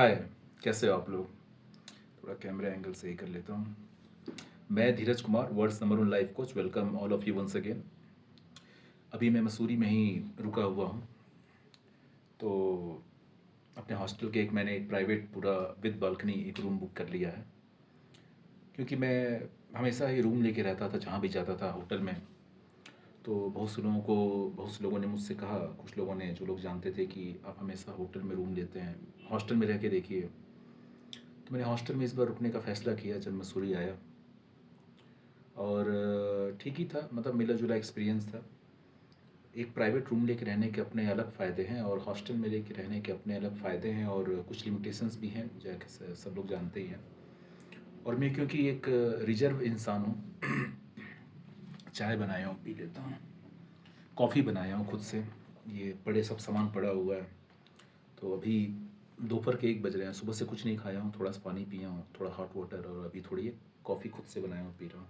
हाय, कैसे हो आप लोग? थोड़ा कैमरा एंगल सही कर लेता हूँ। मैं Dheeraj Kumar, world's number one life coach. Welcome all of you once again. अभी मैं मसूरी में ही रुका हुआ हूँ। तो अपने हॉस्टल के मैंने एक प्राइवेट पूरा विद बालकनी एक रूम बुक कर लिया है, क्योंकि मैं हमेशा ही रूम लेके रहता था जहाँ भी जाता था होटल में। तो बहुत से लोगों ने मुझसे कहा, कुछ लोगों ने, जो लोग जानते थे, कि आप हमेशा होटल में रूम लेते हैं, हॉस्टल में रह के देखिए। तो मैंने हॉस्टल में इस बार रुकने का फ़ैसला किया जब मसूरी आया। और ठीक ही था, मतलब मिला जुला एक्सपीरियंस था। एक प्राइवेट रूम लेके रहने के अपने अलग फ़ायदे हैं और हॉस्टल में लेके रहने के अपने अलग फ़ायदे हैं, और कुछ लिमिटेशंस भी हैं, जैसे सब लोग जानते ही हैं। और मैं क्योंकि एक रिजर्व इंसान हूँ, चाय बनाया हूँ, पी लेता हूँ। कॉफ़ी बनाया हूँ खुद से, ये पड़े सब सामान पड़ा हुआ है। तो अभी दोपहर के 1 बज रहे हैं, सुबह से कुछ नहीं खाया हूँ, थोड़ा सा पानी पिया हूँ, थोड़ा हॉट वाटर, और अभी थोड़ी कॉफ़ी खुद से बनाया हूँ, पी रहा हूँ।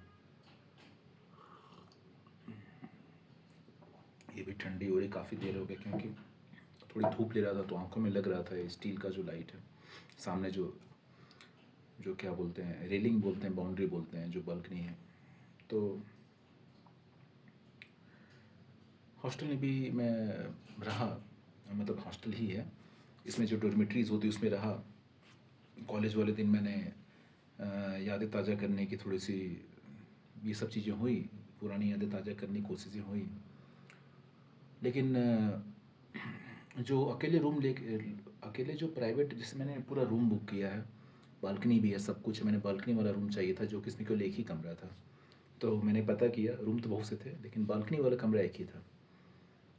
ये भी ठंडी हो रही, काफ़ी देर हो गई, क्योंकि थोड़ी धूप ले रहा था तो आंखों में लग रहा था। स्टील का जो लाइट है सामने, जो जो क्या बोलते हैं, रेलिंग बोलते हैं, बाउंड्री बोलते हैं, जो बालकनी है। तो हॉस्टल में भी मैं रहा, मतलब हॉस्टल ही है, इसमें जो डॉर्मेट्रीज़ होती उसमें रहा। कॉलेज वाले दिन मैंने यादें ताज़ा करने की थोड़ी सी ये सब चीज़ें हुई, पुरानी यादें ताज़ा करने की कोशिशें हुई। लेकिन जो अकेले जो प्राइवेट, जिसमें मैंने पूरा रूम बुक किया है, बालकनी भी है, सब कुछ है, मैंने बालकनी वाला रूम चाहिए था, जो किसी केवल एक ही कमरा था। तो मैंने पता किया, रूम तो बहुत से थे, लेकिन बालकनी वाला कमरा एक ही था।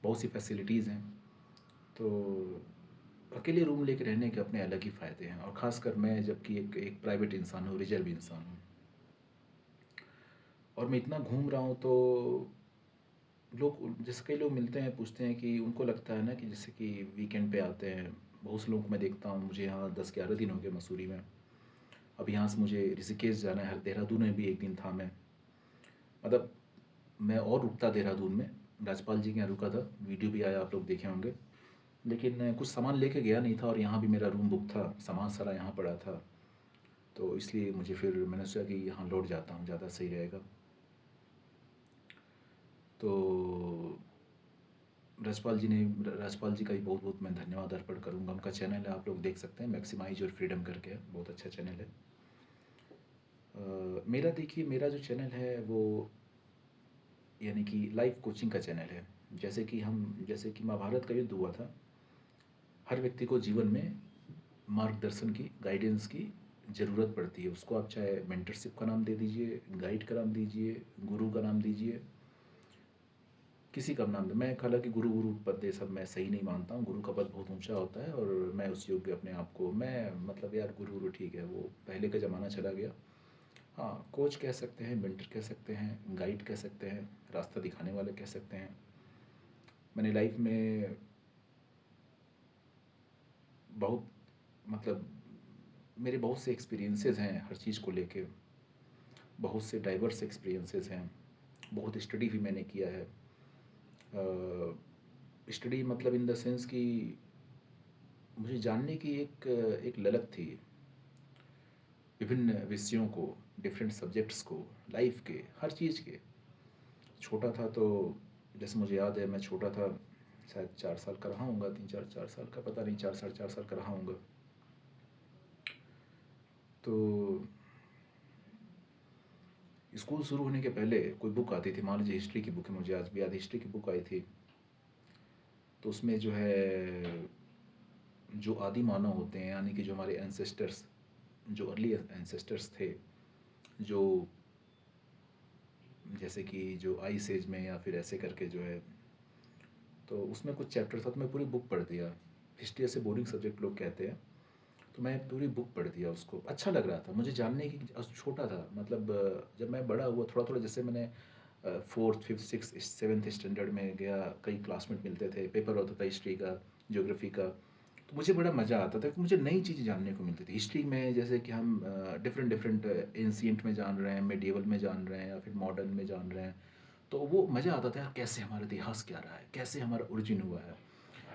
बहुत सी फैसिलिटीज़ हैं। तो अकेले रूम लेके रहने के अपने अलग ही फ़ायदे हैं, और ख़ासकर मैं जबकि एक एक प्राइवेट इंसान हूँ, रिजर्व इंसान हूँ, और मैं इतना घूम रहा हूँ। तो जैसे कई लोग मिलते हैं, पूछते हैं कि उनको लगता है ना कि जैसे कि वीकेंड पे आते हैं। बहुत से लोगों को मैं देखता हूँ, मुझे यहाँ 10-11 दिन हो गए मसूरी में। अब यहाँ से मुझे ऋषिकेश जाना है, देहरादून में भी एक दिन था मैं, मतलब मैं और रुकता देहरादून में, राजपाल जी के यहाँ रुका था, वीडियो भी आया, आप लोग देखे होंगे। लेकिन कुछ सामान लेके गया नहीं था, और यहाँ भी मेरा रूम बुक था, सामान सारा यहाँ पड़ा था। तो इसलिए फिर मैंने सोचा कि यहाँ लौट जाता हूँ, ज़्यादा सही रहेगा। तो राजपाल जी का भी बहुत बहुत मैं धन्यवाद अर्पण करूँगा। उनका चैनल है, आप लोग देख सकते हैं, मैक्सिमाइज योर फ्रीडम करके है, बहुत अच्छा चैनल है। मेरा देखिए, मेरा जो चैनल है वो यानी कि लाइफ कोचिंग का चैनल है। जैसे कि महाभारत का युद्ध हुआ था, हर व्यक्ति को जीवन में मार्गदर्शन की, गाइडेंस की ज़रूरत पड़ती है। उसको आप चाहे मेंटरशिप का नाम दे दीजिए, गाइड का नाम दीजिए, गुरु का नाम दीजिए, किसी का नाम दे। मैं हालांकि गुरु पद ये सब मैं सही नहीं मानता हूँ, गुरु का पद बहुत ऊंचा होता है, और मैं उस योग्य अपने आप को, मैं मतलब यार, गुरु ठीक है, वो पहले का ज़माना चला गया। हाँ, कोच कह सकते हैं, मेंटर कह सकते हैं, गाइड कह सकते हैं, रास्ता दिखाने वाले कह सकते हैं। मैंने लाइफ में बहुत, मतलब मेरे बहुत से एक्सपीरियंसेस हैं हर चीज़ को लेके, बहुत से डाइवर्स एक्सपीरियंसेस हैं, बहुत स्टडी भी मैंने किया है। स्टडी मतलब इन द सेंस कि मुझे जानने की एक ललक थी, विभिन्न विषयों को, डिफरेंट सब्जेक्ट्स को, लाइफ के हर चीज़ के। छोटा था तो, जैसे मुझे याद है, मैं छोटा था, शायद 4 साल का रहा हूँगा, 3 4 4 साल का, पता नहीं, 4 साढ़े 4 साल का रहा हूँगा। तो स्कूल शुरू होने के पहले कोई बुक आती थी, मान लीजिए हिस्ट्री की बुक है, मुझे आज भी याद, हिस्ट्री की बुक आई थी। तो उसमें जो है, जो आदि मानव होते हैं, यानी कि जो हमारे एंसेस्टर्स, जो अर्ली एंसेस्टर्स थे, जो जैसे कि जो आइस एज में या फिर ऐसे करके जो है, तो उसमें कुछ चैप्टर था, तो मैं पूरी बुक पढ़ दिया। हिस्ट्री ऐसे बोरिंग सब्जेक्ट लोग कहते हैं, तो मैं पूरी बुक पढ़ दिया। उसको अच्छा लग रहा था मुझे जानने की, छोटा था, मतलब जब मैं बड़ा हुआ थोड़ा थोड़ा, जैसे मैंने 4th 5th 6th 7th standard में गया, कई क्लासमेट मिलते थे, पेपर होता था हिस्ट्री का, ज्योग्राफी का, तो मुझे बड़ा मज़ा आता था कि मुझे नई चीज़ें जानने को मिलती थी हिस्ट्री में। जैसे कि हम डिफरेंट डिफरेंट एंशियंट में जान रहे हैं, मेडिवल में जान रहे हैं, या फिर मॉडर्न में जान रहे हैं। तो वो मज़ा आता था यार, कैसे हमारा इतिहास क्या रहा है, कैसे हमारा ओरिजिन हुआ है।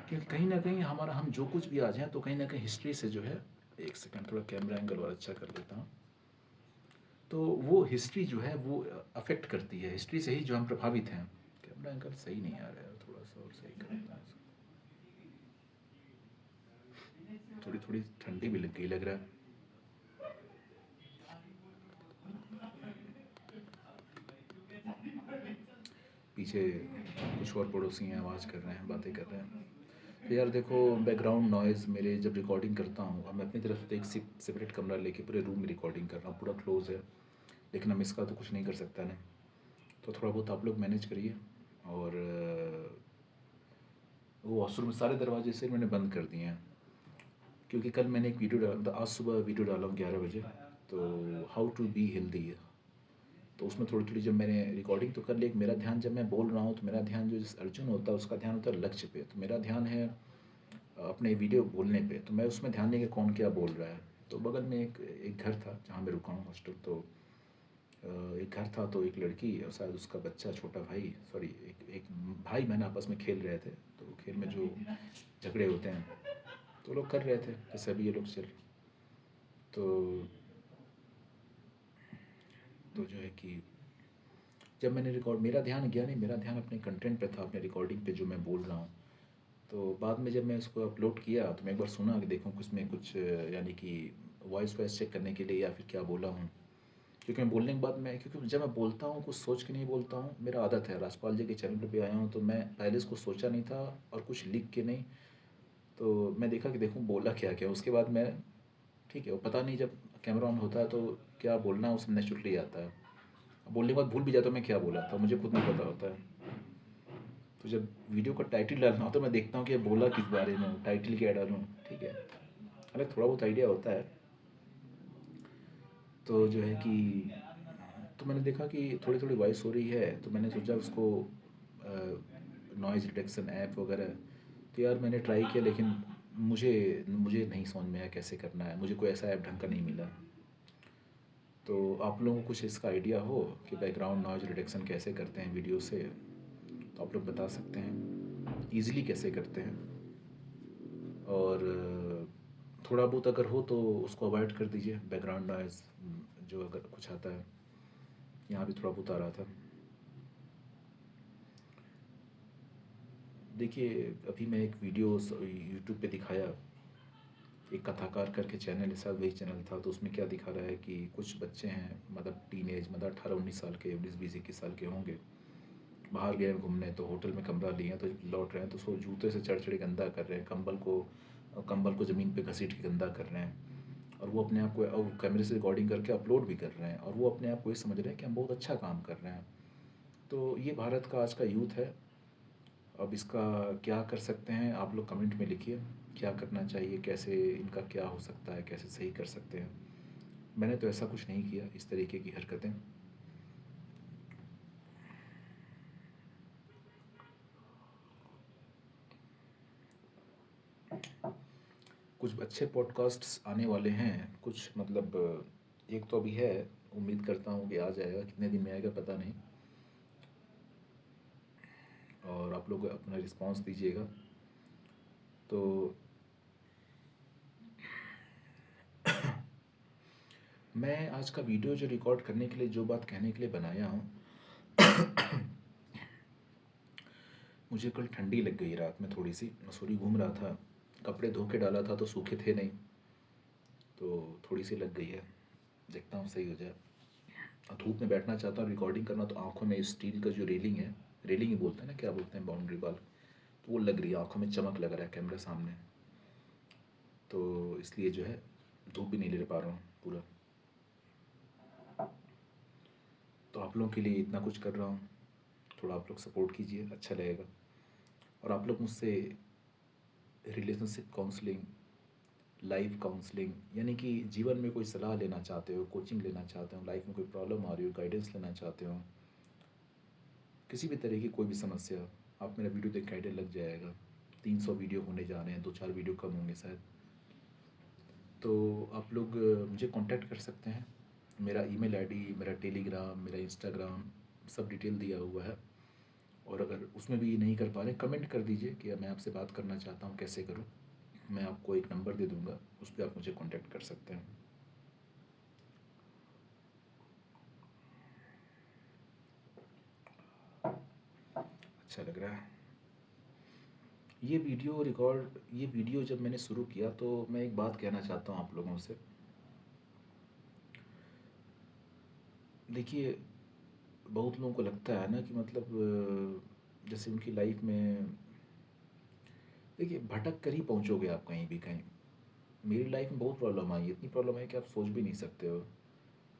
क्योंकि कहीं ना कहीं हमारा, हम जो कुछ भी आज हैं, तो कहीं ना कहीं हिस्ट्री से जो है एक सेकंड, थोड़ा कैमरा एंगल और अच्छा कर लेता हूँ। तो वो हिस्ट्री जो है वो अफेक्ट करती है, हिस्ट्री से ही जो हम प्रभावित हैं। कैमरा एंगल सही नहीं आ रहा है, थोड़ा सा और सही करता है इसको। थोड़ी थोड़ी ठंडी भी लग गई लग रहा है। पीछे कुछ और पड़ोसी हैं, आवाज़ कर रहे हैं, बातें कर रहे हैं। तो यार देखो, बैकग्राउंड नॉइज़ मेरे जब रिकॉर्डिंग करता हूँ, अब मैं अपनी तरफ से एक सेपरेट कमरा लेके पूरे रूम में रिकॉर्डिंग कर रहा हूँ, पूरा क्लोज है, लेकिन हम इसका तो कुछ नहीं कर सकता ना। तो थोड़ा बहुत आप लोग मैनेज करिए। और वो वॉशरूम सारे दरवाजे से मैंने बंद कर दिए हैं, क्योंकि कल मैंने एक वीडियो डाला, आज सुबह वीडियो डाला हूँ 11 बजे, तो हाउ टू बी हेल्दी। तो उसमें थोड़ी थोड़ी जब मैंने रिकॉर्डिंग तो कर ली, मेरा ध्यान जब मैं बोल रहा हूँ तो मेरा ध्यान जो जिस अर्जुन होता है उसका ध्यान होता है लक्ष्य पे, तो मेरा ध्यान है अपने वीडियो बोलने पे, तो मैं उसमें ध्यान नहीं कि कौन क्या बोल रहा है। तो बगल में एक घर था जहाँ मैं रुका हूँ हॉस्टल, तो एक घर था, तो एक लड़की और शायद उसका बच्चा, छोटा भाई, सॉरी एक एक भाई बहन आपस में खेल रहे थे। तो खेल में जो झगड़े होते हैं तो लोग कर रहे थे, जैसे अभी ये लोग चल। तो तो जो है कि जब मैंने रिकॉर्ड, मेरा ध्यान गया नहीं, मेरा ध्यान अपने कंटेंट पे था, अपने रिकॉर्डिंग पे जो मैं बोल रहा हूँ। तो बाद में जब मैं इसको अपलोड किया तो मैं एक बार सुना कि देखूँ उसमें कुछ यानी कि वॉइस चेक करने के लिए या फिर क्या बोला हूँ। क्योंकि मैं बोलने के बाद मैं, क्योंकि जब मैं बोलता हूँ कुछ सोच के नहीं बोलता हूँ, मेरा आदत है। राजपाल जी के चैनल पे आया हूँ तो मैं पहले इसको सोचा नहीं था और कुछ लिख के नहीं, तो मैं देखा कि देखूँ बोला क्या क्या, उसके बाद मैं, ठीक है वो पता नहीं, जब कैमरा ऑन होता है तो क्या बोलना है उसमें नेचुरली आता है। बोलने के बाद भूल भी जाता हूँ मैं क्या बोला था, मुझे खुद नहीं पता होता है। तो जब वीडियो का टाइटल डालना हो तो मैं देखता हूँ कि बोला किस बारे में, टाइटल क्या डालूँ, ठीक है, हालांकि थोड़ा बहुत आइडिया होता है। तो जो है कि, तो मैंने देखा कि थोड़ी थोड़ी वॉइस हो रही है, तो मैंने सोचा उसको नॉइज़ रिडक्शन ऐप वगैरह, तो यार मैंने ट्राई किया, लेकिन मुझे मुझे नहीं समझ में आया कैसे करना है, मुझे कोई ऐसा ऐप ढंग का नहीं मिला। तो आप लोगों को कुछ इसका आइडिया हो कि बैकग्राउंड नॉइज़ रिडक्शन कैसे करते हैं वीडियो से, तो आप लोग बता सकते हैं ईज़िली कैसे करते हैं। और थोड़ा बहुत अगर हो तो उसको अवॉइड कर दीजिए, बैकग्राउंड नॉइज़ जो अगर कुछ आता है। यहाँ भी थोड़ा बहुत आ रहा था। देखिए, अभी मैं एक वीडियो यूट्यूब पे दिखाया, एक कथाकार करके चैनल है, शायद वही चैनल था, तो उसमें क्या दिखा रहा है कि कुछ बच्चे हैं, मतलब टीनेज, मतलब 18-19 साल के, 19-20-21 साल के होंगे, बाहर गए घूमने, तो होटल में कमरा लिए, तो लौट रहे हैं तो सो जूते से चढ़ चढ़ गंदा कर रहे हैं, कंबल को ज़मीन पे घसीट के गंदा कर रहे हैं। और वो अपने आप को कैमरे से रिकॉर्डिंग करके अपलोड भी कर रहे हैं, और वो अपने आप को ये समझ रहे हैं कि हम बहुत अच्छा काम कर रहे हैं। तो ये भारत का आज का यूथ है। अब इसका क्या कर सकते हैं, आप लोग कमेंट में लिखिए, क्या करना चाहिए, कैसे इनका क्या हो सकता है, कैसे सही कर सकते हैं। मैंने तो ऐसा कुछ नहीं किया, इस तरीके की हरकतें। कुछ अच्छे पॉडकास्ट्स आने वाले हैं, कुछ मतलब एक तो अभी है, उम्मीद करता हूँ कि आ जाएगा, कितने दिन में आएगा पता नहीं। और आप लोग अपना रिस्पांस दीजिएगा। तो मैं आज का वीडियो जो रिकॉर्ड करने के लिए, जो बात कहने के लिए बनाया हूँ, मुझे कल ठंडी लग गई रात में, थोड़ी सी मसूरी घूम रहा था, कपड़े धो के डाला था तो सूखे थे नहीं, तो थोड़ी सी लग गई है, देखता हूँ सही हो जाए। और धूप में बैठना चाहता हूँ रिकॉर्डिंग करना, तो आँखों में स्टील का जो रेलिंग है, रेलिंग ही बोलते हैं ना, क्या बोलते हैं, बाउंड्री वाल, तो वो लग रही है, आँखों में चमक लग रहा है कैमरा सामने, तो इसलिए जो है धूप भी नहीं ले पा रहा हूँ पूरा। तो आप लोगों के लिए इतना कुछ कर रहा हूँ, थोड़ा आप लोग सपोर्ट कीजिए, अच्छा लगेगा। और आप लोग मुझसे रिलेशनशिप काउंसलिंग, लाइफ काउंसलिंग, यानी कि जीवन में कोई सलाह लेना चाहते हो, कोचिंग लेना चाहते हो, लाइफ में कोई प्रॉब्लम आ रही हो, गाइडेंस लेना चाहते हो, किसी भी तरह की कोई भी समस्या, आप मेरा वीडियो देख के आइडिया लग जाएगा। 300 वीडियो होने जा रहे हैं, 2-4 वीडियो कम होंगे शायद। तो आप लोग मुझे कांटेक्ट कर सकते हैं, मेरा ईमेल आईडी, मेरा टेलीग्राम, मेरा इंस्टाग्राम, सब डिटेल दिया हुआ है। और अगर उसमें भी नहीं कर पा रहे, कमेंट कर दीजिए कि मैं आपसे बात करना चाहता हूँ, कैसे करूँ। मैं आपको एक नंबर दे दूँगा, उस पे आप मुझे कॉन्टैक्ट कर सकते हैं। अच्छा लग रहा है। ये वीडियो जब मैंने शुरू किया तो मैं एक बात कहना चाहता हूँ आप लोगों से। देखिए, बहुत लोगों को लगता है ना कि मतलब जैसे उनकी लाइफ में, देखिए भटक कर ही पहुँचोगे आप कहीं भी कहीं। मेरी लाइफ में बहुत प्रॉब्लम आई, इतनी प्रॉब्लम है कि आप सोच भी नहीं सकते हो।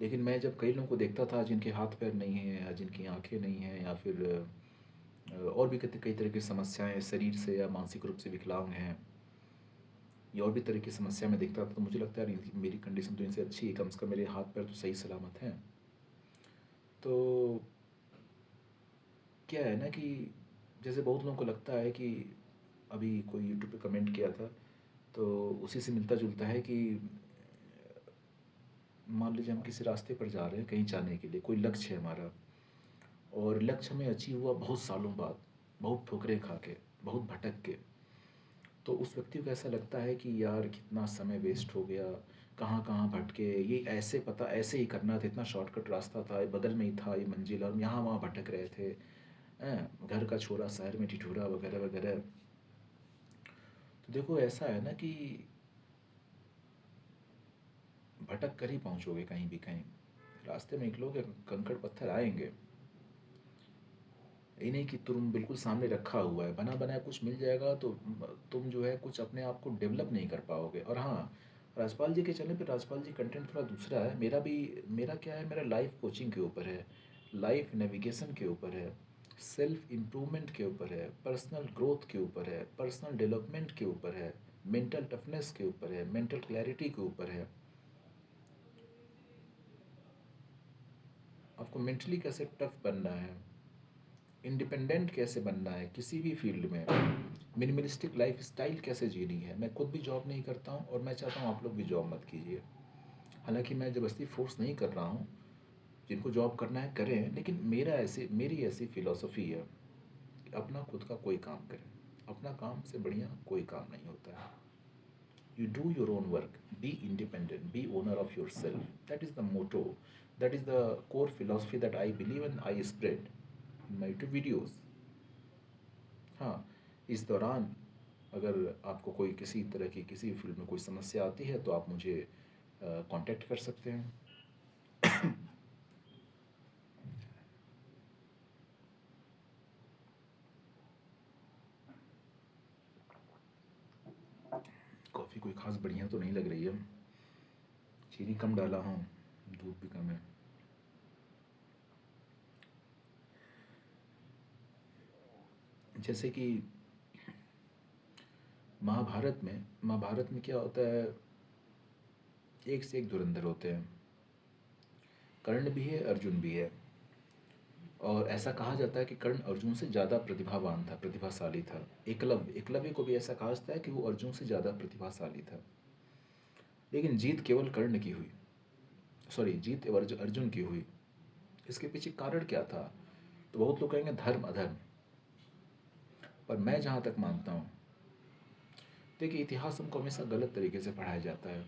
लेकिन मैं जब कई लोगों को देखता था जिनके हाथ पैर नहीं हैं या जिनकी आंखें नहीं हैं या फिर और भी कई कई तरह की समस्याएं, शरीर से या मानसिक रूप से विकलांग हैं, या और भी तरह की समस्या मैं देखता था, तो मुझे लगता है यार मेरी कंडीशन तो इनसे अच्छी है, कम से कम मेरे हाथ पैर तो सही सलामत हैं। तो क्या है ना कि जैसे बहुत लोगों को लगता है कि अभी कोई यूट्यूब पे कमेंट किया था, तो उसी से मिलता जुलता है कि मान लीजिए हम किसी रास्ते पर जा रहे हैं कहीं जाने के लिए, कोई लक्ष्य है हमारा, और लक्ष्य हमें अचीव हुआ बहुत सालों बाद, बहुत ठोकरें खा के, बहुत भटक के। तो उस व्यक्ति को ऐसा लगता है कि यार कितना समय वेस्ट हो गया, कहाँ कहाँ भटके, ये ऐसे पता ऐसे ही करना था, इतना शॉर्टकट रास्ता था, ये बगल में ही था ये मंजिल, और हम यहाँ वहाँ भटक रहे थे। घर का छोरा शहर में ठिठुरा वगैरह वगैरह। तो देखो ऐसा है ना कि भटक कर ही पहुँचोगे कहीं भी कहीं। रास्ते में निकलोगे, कंकड़ पत्थर आएंगे। ये नहीं कि तुम बिल्कुल सामने रखा हुआ है, बना बनाया कुछ मिल जाएगा तो तुम जो है कुछ अपने आप को डेवलप नहीं कर पाओगे। और हाँ, राजपाल जी के चैनल पे राजपाल जी कंटेंट थोड़ा दूसरा है, मेरा क्या है, मेरा लाइफ कोचिंग के ऊपर है, लाइफ नेविगेशन के ऊपर है, सेल्फ इम्प्रूवमेंट के ऊपर है, पर्सनल ग्रोथ के ऊपर है, पर्सनल डेवलपमेंट के ऊपर है, मेंटल टफनेस के ऊपर है, मेंटल क्लैरिटी के ऊपर है। आपको मेंटली कैसे टफ बनना है, इंडिपेंडेंट कैसे बनना है किसी भी फील्ड में, मिनिमलिस्टिक लाइफ स्टाइल कैसे जीनी है। मैं खुद भी जॉब नहीं करता हूँ और मैं चाहता हूँ आप लोग भी जॉब मत कीजिए। हालांकि मैं ज़बरदस्ती फोर्स नहीं कर रहा हूँ, जिनको जॉब करना है करें, लेकिन मेरी ऐसी फ़िलॉसफी है कि अपना खुद का कोई काम करें। अपना काम से बढ़िया कोई काम नहीं होता है। You do your own work, be independent, be owner of yourself. That is the motto, that is the core philosophy that I believe and I spread in my YouTube videos. हाँ, इस दौरान अगर आपको कोई किसी तरह की किसी फील्ड में कोई समस्या आती है तो आप मुझे कांटेक्ट कर सकते हैं। कॉफ़ी कोई ख़ास बढ़िया तो नहीं लग रही है, चीनी कम डाला हूँ, दूध भी कम है। जैसे कि महाभारत में क्या होता है, एक से एक धुरंधर होते हैं। कर्ण भी है, अर्जुन भी है। और ऐसा कहा जाता है कि कर्ण अर्जुन से ज़्यादा प्रतिभावान था, प्रतिभाशाली था। एकलव्य को भी ऐसा कहा जाता है कि वो अर्जुन से ज़्यादा प्रतिभाशाली था। लेकिन जीत केवल कर्ण की हुई, सॉरी, जीत अर्जुन की हुई। इसके पीछे कारण क्या था? तो बहुत लोग कहेंगे धर्म अधर्म, पर मैं जहाँ तक मानता हूँ, देखिए इतिहास हमको हमेशा गलत तरीके से पढ़ाया जाता है।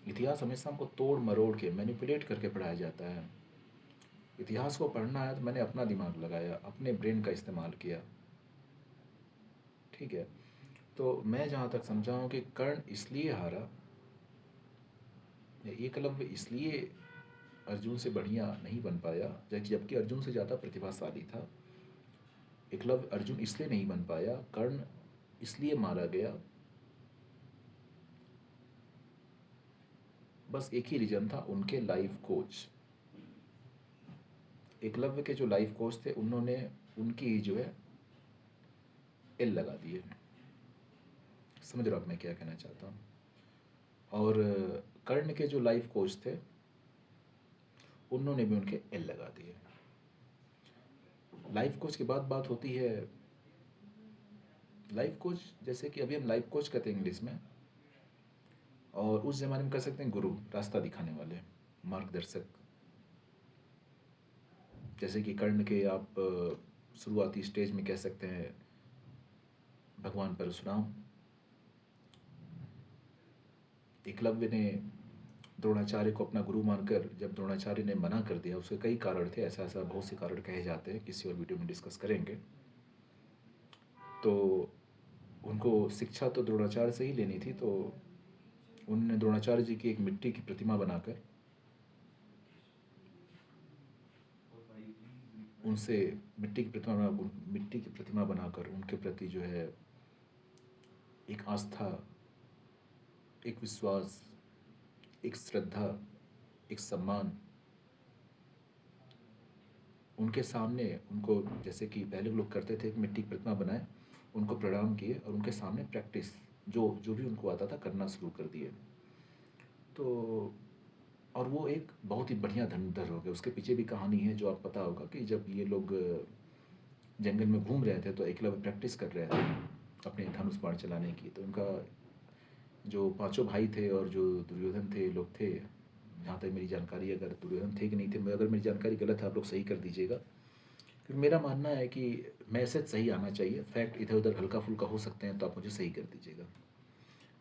इतिहास हमेशा हमको तोड़ मरोड़ के मैनिपुलेट करके पढ़ाया जाता है। इतिहास को पढ़ना है तो मैंने अपना दिमाग लगाया, अपने ब्रेन का इस्तेमाल किया। ठीक है, तो मैं जहाँ तक समझा हूँ कि कर्ण इसलिए हारा या एकलव्य इसलिए अर्जुन से बढ़िया नहीं बन पाया, जबकि अर्जुन से ज़्यादा प्रतिभाशाली था। एकलव्य अर्जुन इसलिए नहीं बन पाया, कर्ण इसलिए मारा गया, बस एक ही रीज़न था, उनके लाइफ कोच। एकलव्य के जो लाइफ कोच थे उन्होंने उनकी जो है एल लगा दिए। समझ रहे हो आप मैं क्या कहना चाहता हूँ? और कर्ण के जो लाइफ कोच थे उन्होंने भी उनके एल लगा दिए। लाइफ कोच के बाद बात होती है, लाइफ कोच जैसे कि अभी हम लाइफ कोच कहते हैं इंग्लिश में, और उस ज़माने में कह सकते हैं गुरु, रास्ता दिखाने वाले, मार्गदर्शक। जैसे कि कर्ण के आप शुरुआती स्टेज में कह सकते हैं भगवान परशुराम, एकलव्य ने द्रोणाचार्य को अपना गुरु मानकर जब द्रोणाचार्य ने मना कर दिया, उसके कई कारण थे, ऐसा ऐसा बहुत से कारण कहे जाते हैं, किसी और वीडियो में डिस्कस करेंगे। तो उनको शिक्षा तो द्रोणाचार्य से ही लेनी थी, तो उन्होंने द्रोणाचार्य जी की एक मिट्टी की प्रतिमा बनाकर उनसे मिट्टी की प्रतिमा बनाकर उनके प्रति जो है एक आस्था, एक विश्वास, एक श्रद्धा, एक सम्मान, उनके सामने उनको, जैसे कि पहले लोग करते थे, एक मिट्टी की प्रतिमा बनाए, उनको प्रणाम किए और उनके सामने प्रैक्टिस जो जो भी उनको आता था करना शुरू कर दिए। तो और वो एक बहुत ही बढ़िया धनुर्धर हो गए। उसके पीछे भी कहानी है जो आप पता होगा कि जब ये लोग जंगल में घूम रहे थे तो एकलव्य प्रैक्टिस कर रहे थे अपने धनुष बाण चलाने की। तो उनका जो पांचों भाई थे और जो दुर्योधन थे लोग थे, जहाँ तक मेरी जानकारी, अगर दुर्योधन थे कि नहीं थे, अगर मेरी जानकारी गलत है आप लोग सही कर दीजिएगा, क्योंकि मेरा मानना है कि मैसेज सही आना चाहिए। फैक्ट इधर उधर हल्का फुल्का हो सकते हैं तो आप मुझे सही कर दीजिएगा।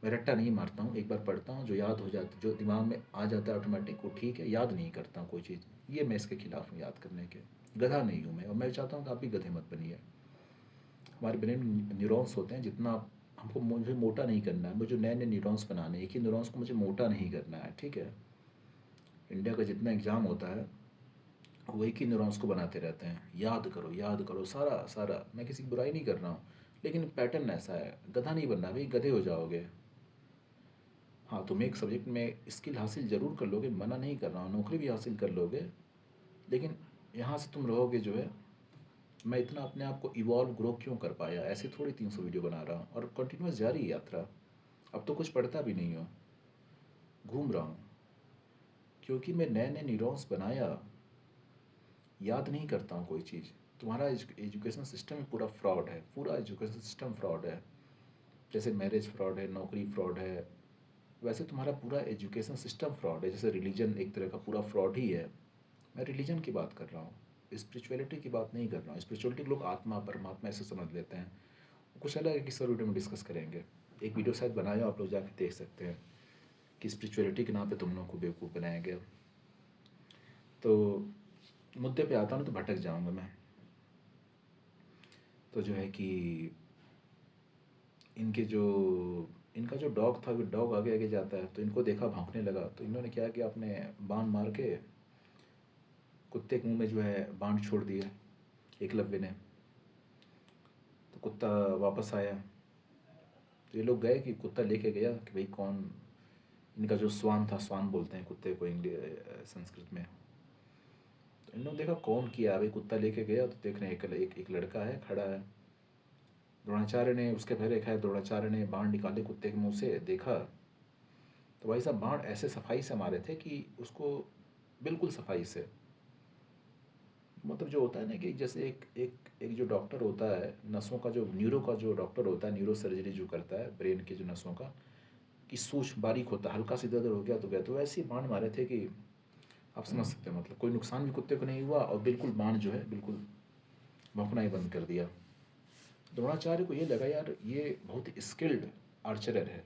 मैं रट्टा नहीं मारता हूँ, एक बार पढ़ता हूँ, जो याद हो जाता, जो दिमाग में आ जाता है ऑटोमेटिक, वो ठीक है। याद नहीं करता हूँ कोई चीज़, ये मैं इसके खिलाफ हूँ याद करने के। गधा नहीं हूँ मैं, और मैं चाहता हूँ कि आप भी गधे मत बनिए। हमारे ब्रेन में न्यूरॉन्स होते हैं, जितना हमको, मुझे मोटा नहीं करना है, मुझे नए नए न्यूरॉन्स बनाने, एक ही न्यूरॉन्स को मुझे मोटा नहीं करना है, ठीक है। इंडिया का जितना एग्ज़ाम होता है वो एक ही न्यूरॉन्स को बनाते रहते हैं, याद करो सारा सारा। मैं किसी की बुराई नहीं कर रहा हूँ, लेकिन पैटर्न ऐसा है। गधा नहीं बनना भाई, गधे हो जाओगे। हाँ, तुम एक सब्जेक्ट में स्किल हासिल ज़रूर कर लोगे, मना नहीं कर रहा हूँ, नौकरी भी हासिल कर लोगे, लेकिन यहाँ से तुम रहोगे जो है। मैं इतना अपने आप को इवॉल्व ग्रो क्यों कर पाया, ऐसे थोड़ी 300 वीडियो बना रहा हूँ और कंटिन्यूस जारी है यात्रा। अब तो कुछ पढ़ता भी नहीं हूँ, घूम रहा हूँ, क्योंकि मैं नए नए न्यूरॉन्स बनाया, याद नहीं करता हूँ कोई चीज़। तुम्हारा एजुकेशन सिस्टम पूरा फ्रॉड है, पूरा एजुकेशन सिस्टम फ्रॉड है। जैसे मैरिज फ्रॉड है, नौकरी फ्रॉड है, वैसे तुम्हारा पूरा एजुकेशन सिस्टम फ्रॉड है। जैसे रिलीजन एक तरह का पूरा फ्रॉड ही है। मैं रिलीजन की बात कर रहा हूँ, स्पिरिचुअलिटी की बात नहीं कर रहा हूँ। स्पिरिचुअलिटी लोग आत्मा परमात्मा ऐसे समझ लेते हैं, कुछ अलग है, किसी और वीडियो में डिस्कस करेंगे। एक वीडियो शायद बनाया, आप लोग जाके देख सकते हैं कि स्पिरिचुअलिटी के नाम पे तुम लोगों को बेवकूफ़ बनाया गया। तो मुद्दे पे आता हूँ तो भटक जाऊँगा मैं। तो जो है कि इनका जो डॉग था, वो डॉग आगे आगे जाता है, तो इनको देखा भौंकने लगा, तो इन्होंने क्या किया, अपने बाण मार के कुत्ते के मुंह में जो है बाण छोड़ दिया एकलव्य ने। तो कुत्ता वापस आया, तो ये लोग गए कि कुत्ता लेके गया कि भाई कौन, इनका जो स्वान था, स्वान बोलते हैं कुत्ते को इंग्लिश संस्कृत में। तो इन लोगों ने देखा कौन किया, भाई कुत्ता लेके गया, तो देख रहे हैं एक लड़का है खड़ा है। द्रोणाचार्य ने उसके पहले देखा है, द्रोणाचार्य ने बाण निकाले कुत्ते के मुंह से, देखा तो भाई साहब बाण ऐसे सफाई से मारे थे कि उसको बिल्कुल सफाई से, मतलब जो होता है ना कि जैसे एक जो डॉक्टर होता है नसों का, जो न्यूरो का जो डॉक्टर होता है, न्यूरो सर्जरी जो करता है ब्रेन के जो नसों का, कि सूक्ष्म बारीक होता है, हल्का सा इधर हो गया तो गया। तो वैसे ही बाण मारे थे कि आप समझ सकते हैं, मतलब कोई नुकसान भी कुत्ते को नहीं हुआ और बिल्कुल बाण जो है बिल्कुल भौंकना ही बंद कर दिया। द्रोणाचार्य को ये लगा यार ये बहुत स्किल्ड आर्चरर है,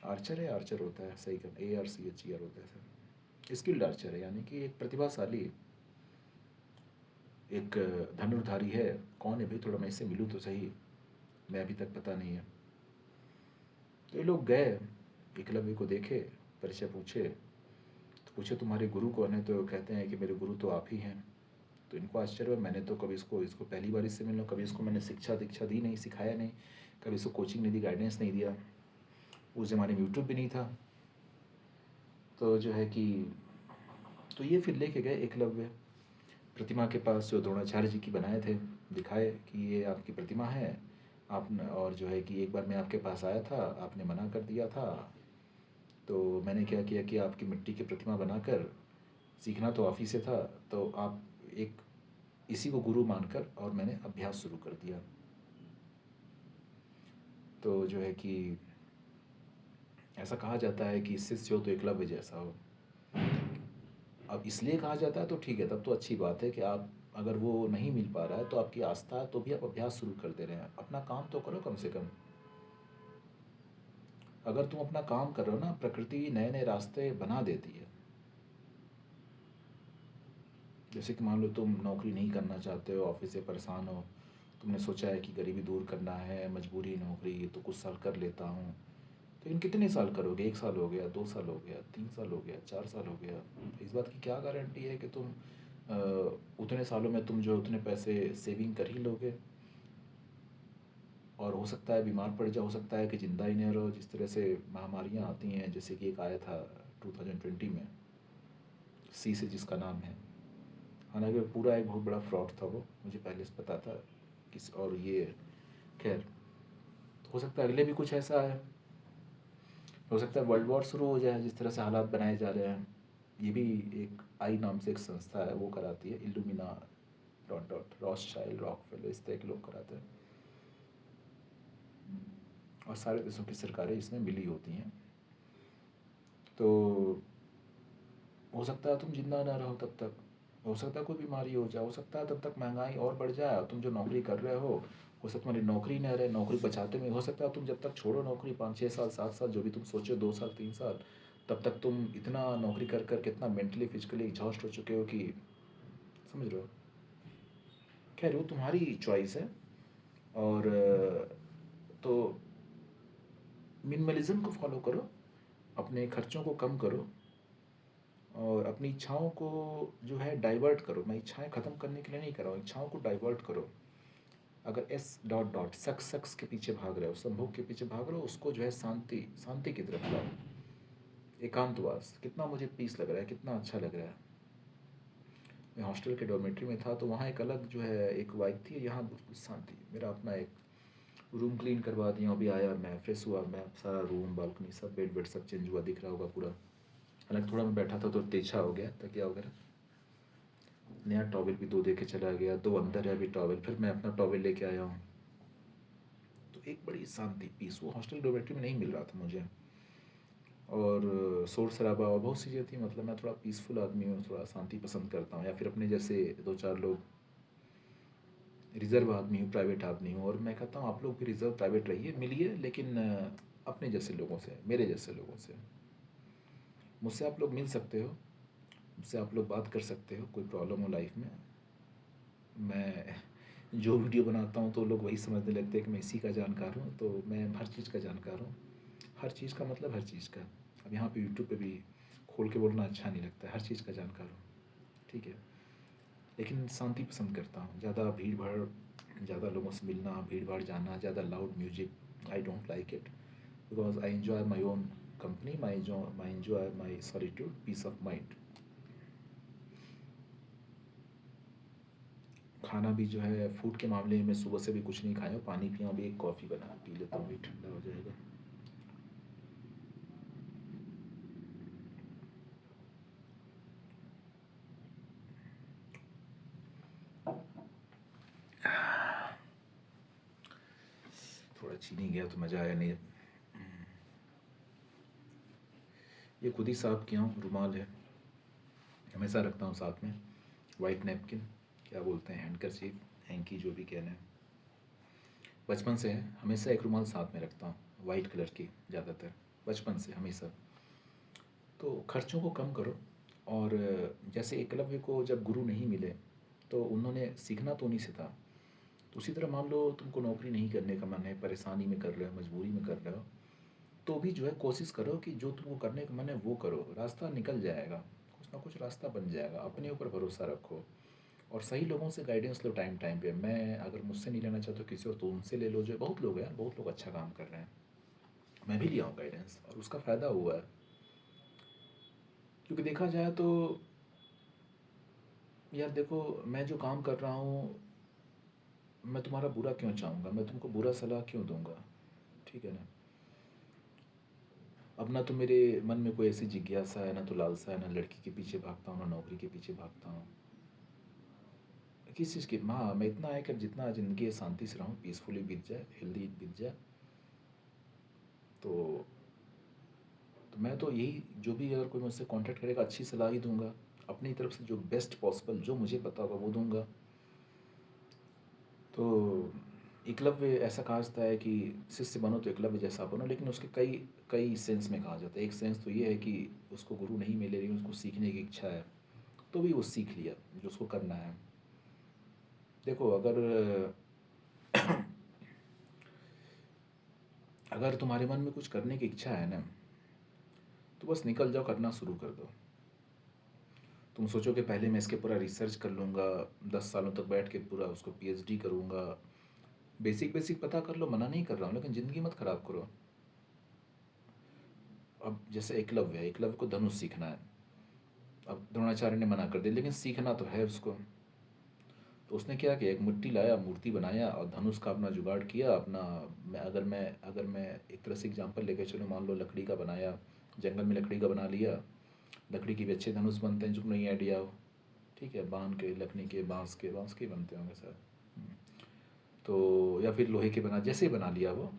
आर्चर होता है, सही कर, ARCHER होता है सर, स्किल्ड आर्चर है, यानी कि एक प्रतिभाशाली, एक धनुर्धारी है। कौन है भाई, थोड़ा मैं इससे मिलूँ तो सही, मैं अभी तक पता नहीं है। तो ये लोग गए, एकलव्य को देखे, परिचय पूछे, तो पूछे तुम्हारे गुरु कौन है, तो कहते हैं कि मेरे गुरु तो आप ही हैं। तो इनको आश्चर्य हुआ, मैंने तो कभी इसको पहली बार इससे मिला, कभी इसको मैंने शिक्षा दीक्षा दी नहीं, सिखाया नहीं, कभी इसको कोचिंग नहीं दी, गाइडेंस नहीं दिया, उस ज़माने में यूट्यूब भी नहीं था। तो जो है कि तो ये फिर लेके गए एकलव्य प्रतिमा के पास, जो द्रोणाचार्य जी की बनाए थे, दिखाए कि ये आपकी प्रतिमा है आपने, और जो है कि एक बार मैं आपके पास आया था, आपने मना कर दिया था, तो मैंने क्या किया कि आपकी मिट्टी की प्रतिमा बनाकर, सीखना तो आप ही से था, तो आप एक इसी को गुरु मानकर और मैंने अभ्यास शुरू कर दिया। तो जो है कि ऐसा कहा जाता है कि शिष्य हो तो एकलव्य जैसा हो। अब इसलिए कहा जाता है तो ठीक है, तब तो अच्छी बात है कि आप, अगर वो नहीं मिल पा रहा है तो आपकी आस्था है, तो भी आप अभ्यास शुरू कर दे रहे हैं, अपना काम तो करो कम से कम। अगर तुम अपना काम कर रहे हो ना, प्रकृति नए नए रास्ते बना देती है। जैसे कि मान लो तुम नौकरी नहीं करना चाहते हो, ऑफिस से परेशान हो, तुमने सोचा है कि गरीबी दूर करना है, मजबूरी नौकरी तो कुछ साल कर लेता हूँ। तो इन कितने साल करोगे? 1 साल हो गया, 2 साल हो गया, 3 साल हो गया, 4 साल हो गया। इस बात की क्या गारंटी है कि तुम अ, उतने सालों में तुम जो उतने पैसे सेविंग कर ही लोगे? और हो सकता है बीमार पड़ जाओ, हो सकता है कि ज़िंदा ही नहीं रहो। जिस तरह से महामारियाँ आती हैं, जैसे कि एक आया था 2020 में, सी से जिसका नाम है। हालांकि वो पूरा एक बहुत बड़ा फ्रॉड था, वो मुझे पहले से पता था किस। और ये खैर, हो सकता है अगले भी कुछ ऐसा है। हो सकता है वर्ल्ड वॉर शुरू हो जाए, जिस तरह से हालात बनाए जा रहे हैं। ये भी एक आई नाम से एक संस्था है, वो कराती है, इल्यूमिना डॉट डॉट, रॉथशाइल्ड, रॉकफेलर, इस तरह के लोग कराते हैं। और सारे देशों की सरकारें इसमें मिली होती हैं। तो हो सकता है तुम जिंदा ना रहो तब तक, हो सकता है कोई बीमारी हो जाए, हो सकता है तब तक महंगाई और बढ़ जाए, तुम जो नौकरी कर रहे हो सकता है तुम्हारी नौकरी न रहे, नौकरी बचाते में हो सकता है तुम जब तक छोड़ो नौकरी, 5 6 साल 7 साल जो भी तुम सोचो, 2 साल 3 साल, तब तक तुम इतना नौकरी कर कर कितना मेंटली फिजिकली एग्जॉस्ट हो चुके हो कि समझ रहे हो। खैर वो तुम्हारी चॉइस है। और तो मिनिमलिज्म को फॉलो करो, अपने खर्चों को कम करो, और अपनी इच्छाओं को जो है डाइवर्ट करो। मैं इच्छाएं ख़त्म करने के लिए नहीं कर रहा हूँ, इच्छाओं को डाइवर्ट करो। अगर एस डॉट डॉट सक्स के पीछे भाग रहे हो, संभोग के पीछे भाग रहे हो, उसको जो है शांति शांति की तरफ लाओ। एकांतवास, कितना मुझे पीस लग रहा है, कितना अच्छा लग रहा है। मैं हॉस्टल के डॉर्मेट्री में था, तो वहाँ एक अलग जो है एक वाइब थी, यहाँ बिल्कुल शांति। मेरा अपना एक रूम क्लीन करवा दिया, अभी आया, मैं फ्रेश हुआ, मैं सारा रूम बालकनी सब बेड वेड सब चेंज हुआ, दिख रहा होगा पूरा। हालांकि थोड़ा मैं बैठा था तो तेछा हो गया तकिया वगैरह। नया टॉवल भी 2 दे के चला गया, 2 अंदर है अभी टॉवल, फिर मैं अपना टॉवल लेके आया हूँ। तो एक बड़ी शांति पीस वो हॉस्टल डॉर्मेट्री में नहीं मिल रहा था मुझे। और शोर शराबा और बहुत चीज़ें थी, मतलब मैं थोड़ा पीसफुल आदमी हूँ, थोड़ा शांति पसंद करता हूँ, या फिर अपने जैसे 2 4 लोग, रिज़र्व आदमी हूँ, प्राइवेट आदमी हूँ। और मैं कहता हूँ आप लोग भी रिज़र्व प्राइवेट रहिए, मिलिए, लेकिन अपने जैसे लोगों से, मेरे जैसे लोगों से। मुझसे आप लोग मिल सकते हो, मुझसे आप लोग बात कर सकते हो, कोई प्रॉब्लम हो लाइफ में। मैं जो वीडियो बनाता हूँ तो लोग वही समझने लगते हैं कि मैं इसी का जानकार हूँ। तो मैं हर चीज़ का जानकार हूँ, हर चीज़ का मतलब हर चीज़ का। अब यहाँ पे यूट्यूब पे भी खोल के बोलना अच्छा नहीं लगता है, हर चीज़ का जानकार हूँ, ठीक है। लेकिन शांति पसंद करता हूँ, ज़्यादा भीड़ भाड़, ज़्यादा लोगों से मिलना, भीड़ भाड़ जाना, ज़्यादा loud music, I don't like it, because I enjoy my own company, my enjoy my solitude, peace of mind. खाना भी जो है, फूड के मामले में मैं सुबह से भी कुछ नहीं खाया हूँ, पानी पिया, अभी एक कॉफ़ी बना पी लेता हूँ, भी ठंडा हो जाएगा। थोड़ा चीनी गया तो मज़ा आया नहीं। ये खुद ही साफ़ किया हूँ, रुमाल है, हमेशा रखता हूँ साथ में। वाइट नैपकिन, क्या बोलते हैं, हैंडकरचीफ, हैंकी, जो भी कहना है, बचपन से है, हमेशा एक रुमाल साथ में रखता हूँ, वाइट कलर की ज़्यादातर, बचपन से हमेशा। तो खर्चों को कम करो। और जैसे एकलव्य को जब गुरु नहीं मिले, तो उन्होंने सीखना तो उन्हीं से था। तो उसी तरह मान लो तुमको नौकरी नहीं करने का मन है, परेशानी में कर रहे हो, मजबूरी में कर रहे हो, तो भी जो है कोशिश करो कि जो तुमको करने का मन है वो करो, रास्ता निकल जाएगा, कुछ ना कुछ रास्ता बन जाएगा, अपने ऊपर भरोसा रखो। और सही लोगों से गाइडेंस लो टाइम टाइम पे। मैं अगर मुझसे नहीं लेना चाहते हो किसी और, तो उनसे ले लो, जो बहुत लोग हैं यार, बहुत लोग अच्छा काम कर रहे हैं, मैं भी लिया हूँ गाइडेंस और उसका फ़ायदा हुआ है। क्योंकि देखा जाए तो यार देखो, मैं जो काम कर रहा हूँ, मैं तुम्हारा बुरा क्यों चाहूँगा, मैं तुमको बुरा सलाह क्यों दूंगा, ठीक है ना। अब ना तो मेरे मन में कोई ऐसी जिज्ञासा है, ना तो लालसा है, ना लड़की के पीछे भागता हूँ, ना नौकरी के पीछे भागता हूँ, किस चीज़ की। हाँ, मैं इतना है कि जितना ज़िंदगी शांति से रहूँ, पीसफुली बीत जाए, हेल्दी बीत जाए। तो मैं तो यही, जो भी अगर कोई मुझसे कांटेक्ट करेगा अच्छी सलाह ही दूंगा, अपनी तरफ से जो बेस्ट पॉसिबल जो मुझे पता होगा वो दूंगा। तो एकलव्य ऐसा कहा जाता है कि शिष्य बनो तो एकलव्य जैसा बनो, लेकिन उसके कई कई सेंस में कहा जाता है। एक सेंस तो ये है कि उसको गुरु नहीं मिले लेकिन उसको सीखने की इच्छा है, तो भी वो सीख लिया जो उसको करना है। देखो, अगर तुम्हारे मन में कुछ करने की इच्छा है ना, तो बस निकल जाओ, करना शुरू कर दो। तुम सोचो कि पहले मैं इसके पूरा रिसर्च कर लूँगा, 10 सालों तक बैठ के पूरा उसको पीएचडी करूँगा। बेसिक बेसिक पता कर लो, मना नहीं कर रहा हूँ, लेकिन ज़िंदगी मत ख़राब करो। अब जैसे एकलव्य है, एकलव्य को धनुष सीखना है। अब द्रोणाचार्य ने मना कर दिया, लेकिन सीखना तो है उसको। तो उसने क्या किया, एक मिट्टी लाया, मूर्ति बनाया और धनुष का अपना जुगाड़ किया अपना। अगर मैं एक तरह से एग्जांपल लेके चलूँ, मान लो लकड़ी का बनाया, जंगल में लकड़ी का बना लिया। लकड़ी के भी अच्छे धनुष बनते हैं, जो नई आइडिया हो, ठीक है, बांध के, लकड़ी के, बांस के बनते होंगे सर। तो या फिर लोहे के बना, जैसे ही बना लिया वो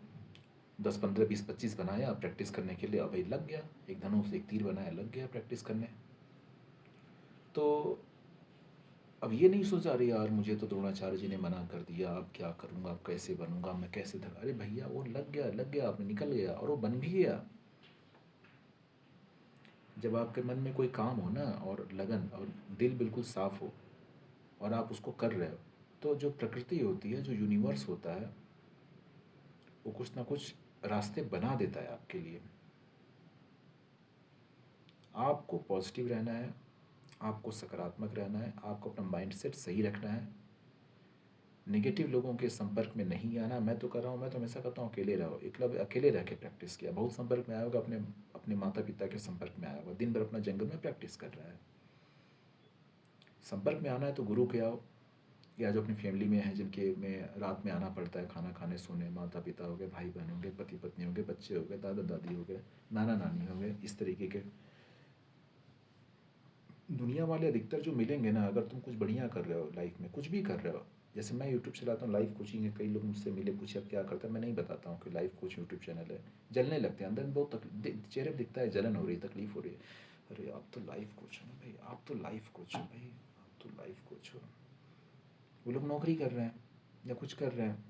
10 15 20 25 बनाया प्रैक्टिस करने के लिए। अब भाई लग गया, एक धनुष एक तीर बनाया, लग गया प्रैक्टिस करने। तो अब ये नहीं सोचा, अरे यार मुझे तो द्रोणाचार्य जी ने मना कर दिया, अब क्या करूँगा, अब कैसे बनूंगा, मैं कैसे धर, अरे भैया वो लग गया, आपने निकल गया और वो बन भी गया। जब आपके मन में कोई काम हो ना, और लगन और दिल बिल्कुल साफ हो, और आप उसको कर रहे हो, तो जो प्रकृति होती है, जो यूनिवर्स होता है, वो कुछ ना कुछ रास्ते बना देता है आपके लिए। आपको पॉजिटिव रहना है, आपको सकारात्मक रहना है, आपको अपना माइंडसेट सही रखना है, नेगेटिव लोगों के संपर्क में नहीं आना। मैं तो कर रहा हूँ, मैं तो हमेशा कहता हूँ अकेले रहो। एकलव्य अकेले रह के प्रैक्टिस किया, बहुत संपर्क में आया होगा, अपने अपने माता पिता के संपर्क में आया होगा, दिन भर अपना जंगल में प्रैक्टिस कर रहा है। संपर्क में आना है तो गुरु के आओ, या जो अपनी फैमिली में है, जिनके में रात में आना पड़ता है खाना खाने सोने, माता पिता हो गए, भाई बहन हो गए, पति पत्नी हो गए, बच्चे हो गए, दादा दादी हो गए, नाना नानी हो गए, इस तरीके के दुनिया वाले अधिकतर जो मिलेंगे ना, अगर तुम कुछ बढ़िया कर रहे हो लाइफ में, कुछ भी कर रहे हो। जैसे मैं यूट्यूब चलाता हूँ, लाइफ कोचिंग है, कई लोग मुझसे मिले, पूछे अब क्या करता है, मैं नहीं बताता हूँ कि लाइफ कोच यूट्यूब चैनल है। जलने लगते हैं अंदर में, बहुत चेहरे पर दिखता है, जलन हो रही है, तकलीफ हो रही है। अरे आप तो लाइफ कोच हो ना भाई, आप तो लाइफ कोच हो भाई, आप तो लाइफ कोच हो। वो लोग नौकरी कर रहे हैं या कुछ कर रहे हैं,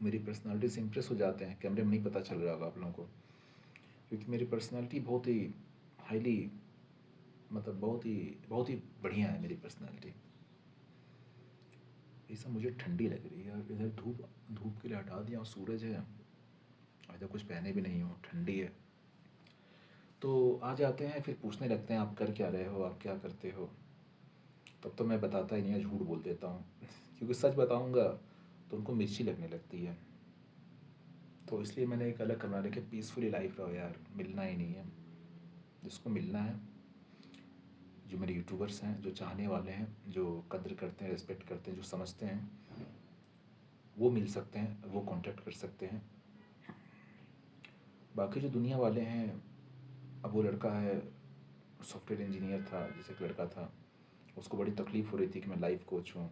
मेरी पर्सनालिटी से इम्प्रेस हो जाते हैं। कैमरे में नहीं पता चल रहा होगा आप लोगों को, क्योंकि मेरी पर्सनालिटी बहुत ही हाईली, मतलब बहुत ही बढ़िया है मेरी पर्सनालिटी। ये सब मुझे ठंडी लग रही है, और इधर धूप धूप के लिए हटा दिया, और सूरज है, इधर कुछ पहने भी नहीं हो, ठंडी है। तो आ जाते हैं, फिर पूछने लगते हैं आप कर क्या रहे हो, आप क्या करते हो। तब तो मैं बताता ही नहीं है, झूठ बोल देता हूँ क्योंकि सच बताऊँगा तो उनको मिर्ची लगने लगती है। तो इसलिए मैंने एक अलग कमरा लेके पीसफुली लाइफ रहो यार, मिलना ही नहीं है। जिसको मिलना है, जो मेरे यूट्यूबर्स हैं, जो चाहने वाले हैं, जो कद्र करते हैं, रिस्पेक्ट करते हैं, जो समझते हैं, वो मिल सकते हैं, वो कांटेक्ट कर सकते हैं। बाकी जो दुनिया वाले हैं, अब वो लड़का है, सॉफ्टवेयर इंजीनियर था, जैसे एक लड़का था, उसको बड़ी तकलीफ़ हो रही थी कि मैं लाइफ कोच हूँ।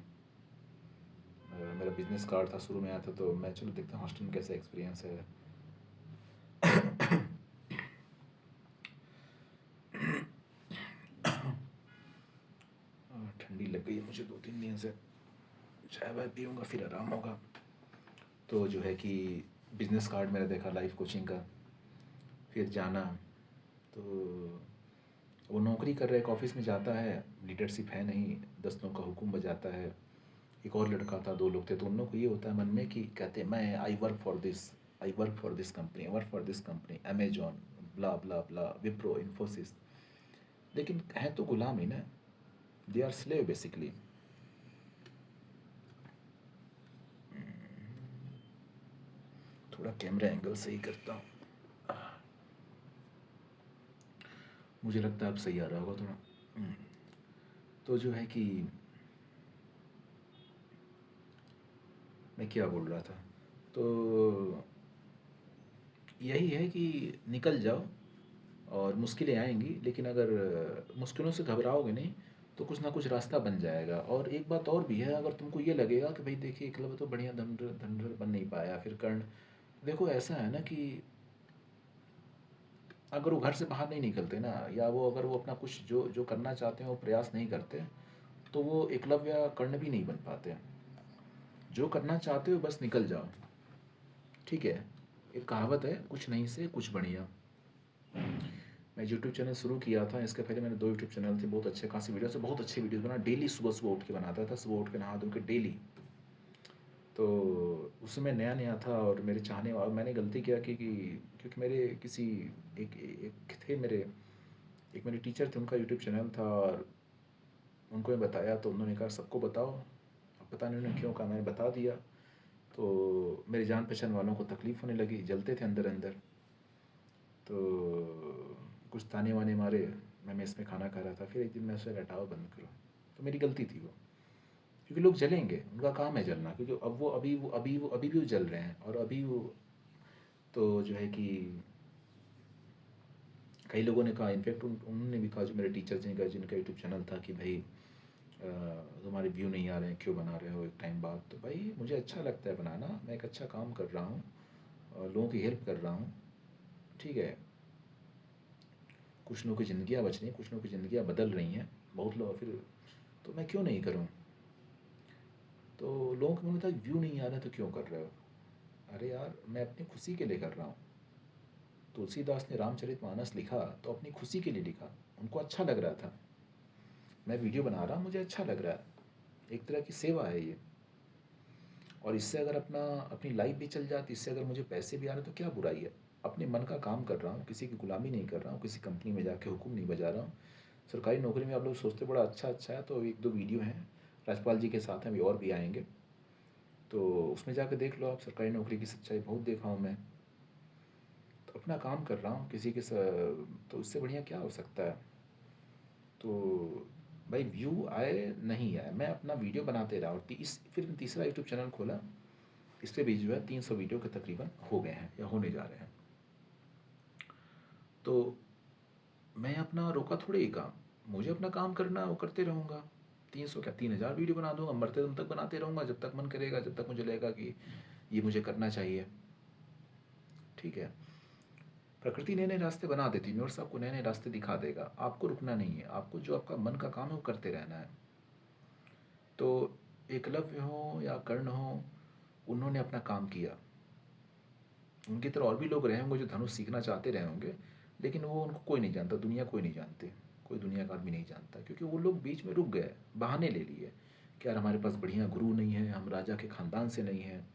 मेरा बिजनेस कार्ड था, शुरू में आया था, तो मैं चलो देखता हूँ हॉस्टल में कैसा एक्सपीरियंस है। ठंडी लग गई है मुझे 2 3 दिन से, चाय वाय पीऊँगा फिर आराम होगा। तो जो है कि बिजनेस कार्ड मेरा देखा लाइफ कोचिंग का, फिर जाना। तो वो नौकरी कर रहा है, एक ऑफिस में जाता है, लीडरशिप है नहीं, 10 लोगों का हुक्म बजाता है। एक और लड़का था, 2 लोग थे, तो उन लोग को ये होता है मन में कि कहते हैं मैं I work for this, I work for this company, I work for this company, Amazon, blah blah blah, Wipro, Infosys. लेकिन हैं तो गुलाम ही ना, दे आर स्लेव बेसिकली। थोड़ा कैमरा एंगल सही करता हूँ, मुझे लगता है अब सही आ रहा होगा थोड़ा। तो जो है कि मैं क्या बोल रहा था, तो यही है कि निकल जाओ, और मुश्किलें आएंगी, लेकिन अगर मुश्किलों से घबराओगे नहीं तो कुछ ना कुछ रास्ता बन जाएगा। और एक बात और भी है, अगर तुमको ये लगेगा कि भाई देखिए एकलव्य तो बढ़िया धनुर धनुर बन नहीं पाया, फिर कर्ण, देखो ऐसा है ना कि अगर वो घर से बाहर नहीं निकलते ना, या वो अगर वो अपना कुछ जो जो करना चाहते हैं वो प्रयास नहीं करते, तो वो एकलव्य कर्ण भी नहीं बन पाते। जो करना चाहते हो बस निकल जाओ, ठीक है। एक कहावत है, कुछ नहीं से कुछ बढ़िया। मैं यूट्यूब चैनल शुरू किया था, इसके पहले मैंने 2 यूट्यूब चैनल थे, बहुत अच्छे खासी वीडियो से बहुत अच्छी वीडियोस बना, डेली सुबह सुबह उठ के बनाता था, सुबह उठ के नहा धो के डेली। तो उसमें नया नया था और मेरे चाहने वाले, मैंने गलती किया कि क्योंकि मेरे किसी एक एक थे मेरे एक मेरे टीचर थे, उनका यूट्यूब चैनल था और उनको मैं बताया तो उन्होंने कहा सबको बताओ। अब पता नहीं उन्होंने क्यों कहा, मैंने बता दिया तो मेरे जान पहचान वालों को तकलीफ़ होने लगी, जलते थे अंदर अंदर। तो कुछ ताने वाने मारे, मैं मेस में खाना खा रहा था, फिर एक दिन मैं उसे हटाओ बंद करो, तो मेरी गलती थी वो। क्योंकि लोग जलेंगे, उनका काम है जलना, क्योंकि अब वो अभी भी वो जल रहे हैं और अभी वो तो जो है कि कई लोगों ने कहा, इनफैक्ट उन्होंने भी कहा, जो मेरे टीचर जिनका जिनका यूट्यूब चैनल था कि भाई तुम्हारे व्यू नहीं आ रहे हैं, क्यों बना रहे हो एक टाइम बाद। तो भाई मुझे अच्छा लगता है बनाना, मैं एक अच्छा काम कर रहा हूँ और लोगों की हेल्प कर रहा हूँ, ठीक है। कुछ लोगों की ज़िंदगियाँ बच रही हैं, कुछ लोगों की ज़िंदगियाँ बदल रही हैं, बहुत लोग फिर, तो मैं क्यों नहीं करूँ। तो लोगों के मन में था व्यू नहीं आ रहा तो क्यों कर रहे हो। अरे यार, मैं अपनी खुशी के लिए कर रहा हूँ। तुलसीदास ने रामचरितमानस लिखा तो अपनी खुशी के लिए लिखा, उनको अच्छा लग रहा था। मैं वीडियो बना रहा हूँ, मुझे अच्छा लग रहा है, एक तरह की सेवा है ये। और इससे अगर अपनी लाइफ भी चल जाती, इससे अगर मुझे पैसे भी आ रहे तो क्या बुराई है। अपने मन का काम कर रहा हूँ, किसी की गुलामी नहीं कर रहा हूँ, किसी कंपनी में जाके हुक्म नहीं बजा रहा हूँ। सरकारी नौकरी में आप लोग सोचते बड़ा अच्छा अच्छा है, तो एक दो वीडियो हैं राजपाल जी के साथ हैं, अभी और भी आएंगे, तो उसमें जाकर देख लो आप, सरकारी नौकरी की सच्चाई बहुत देखा हूँ मैं। तो अपना काम कर रहा हूँ, किसी के तो उससे बढ़िया क्या हो सकता है। तो भाई व्यू आए नहीं आए, मैं अपना वीडियो बनाते रहा और फिर तीसरा यूट्यूब चैनल खोला। इस पे भी जो है 300 वीडियो के तकरीबन हो गए हैं या होने जा रहे हैं। तो मैं अपना रोका थोड़े ही काम, मुझे अपना काम करना, वो करते रहूँगा। 300 क्या 3000 वीडियो बना दूंगा, मरते दम तक बनाते रहूँगा, जब तक मन करेगा, जब तक मुझे लगेगा कि ये मुझे करना चाहिए, ठीक है। प्रकृति नए नए रास्ते बना देती है और सबको नए नए रास्ते दिखा देगा, आपको रुकना नहीं है, आपको जो आपका मन का काम है वो करते रहना है। तो एकलव्य हो या कर्ण हो, उन्होंने अपना काम किया, उनकी तरह और भी लोग रहे होंगे जो धनुष सीखना चाहते रहे होंगे, लेकिन वो उनको कोई नहीं जानता, दुनिया कोई नहीं जानते, कोई दुनिया का आदमी नहीं जानता, क्योंकि वो लोग बीच में रुक गए, बहाने ले लिए कि यार हमारे पास बढ़िया गुरु नहीं है, हम राजा के ख़ानदान से नहीं हैं,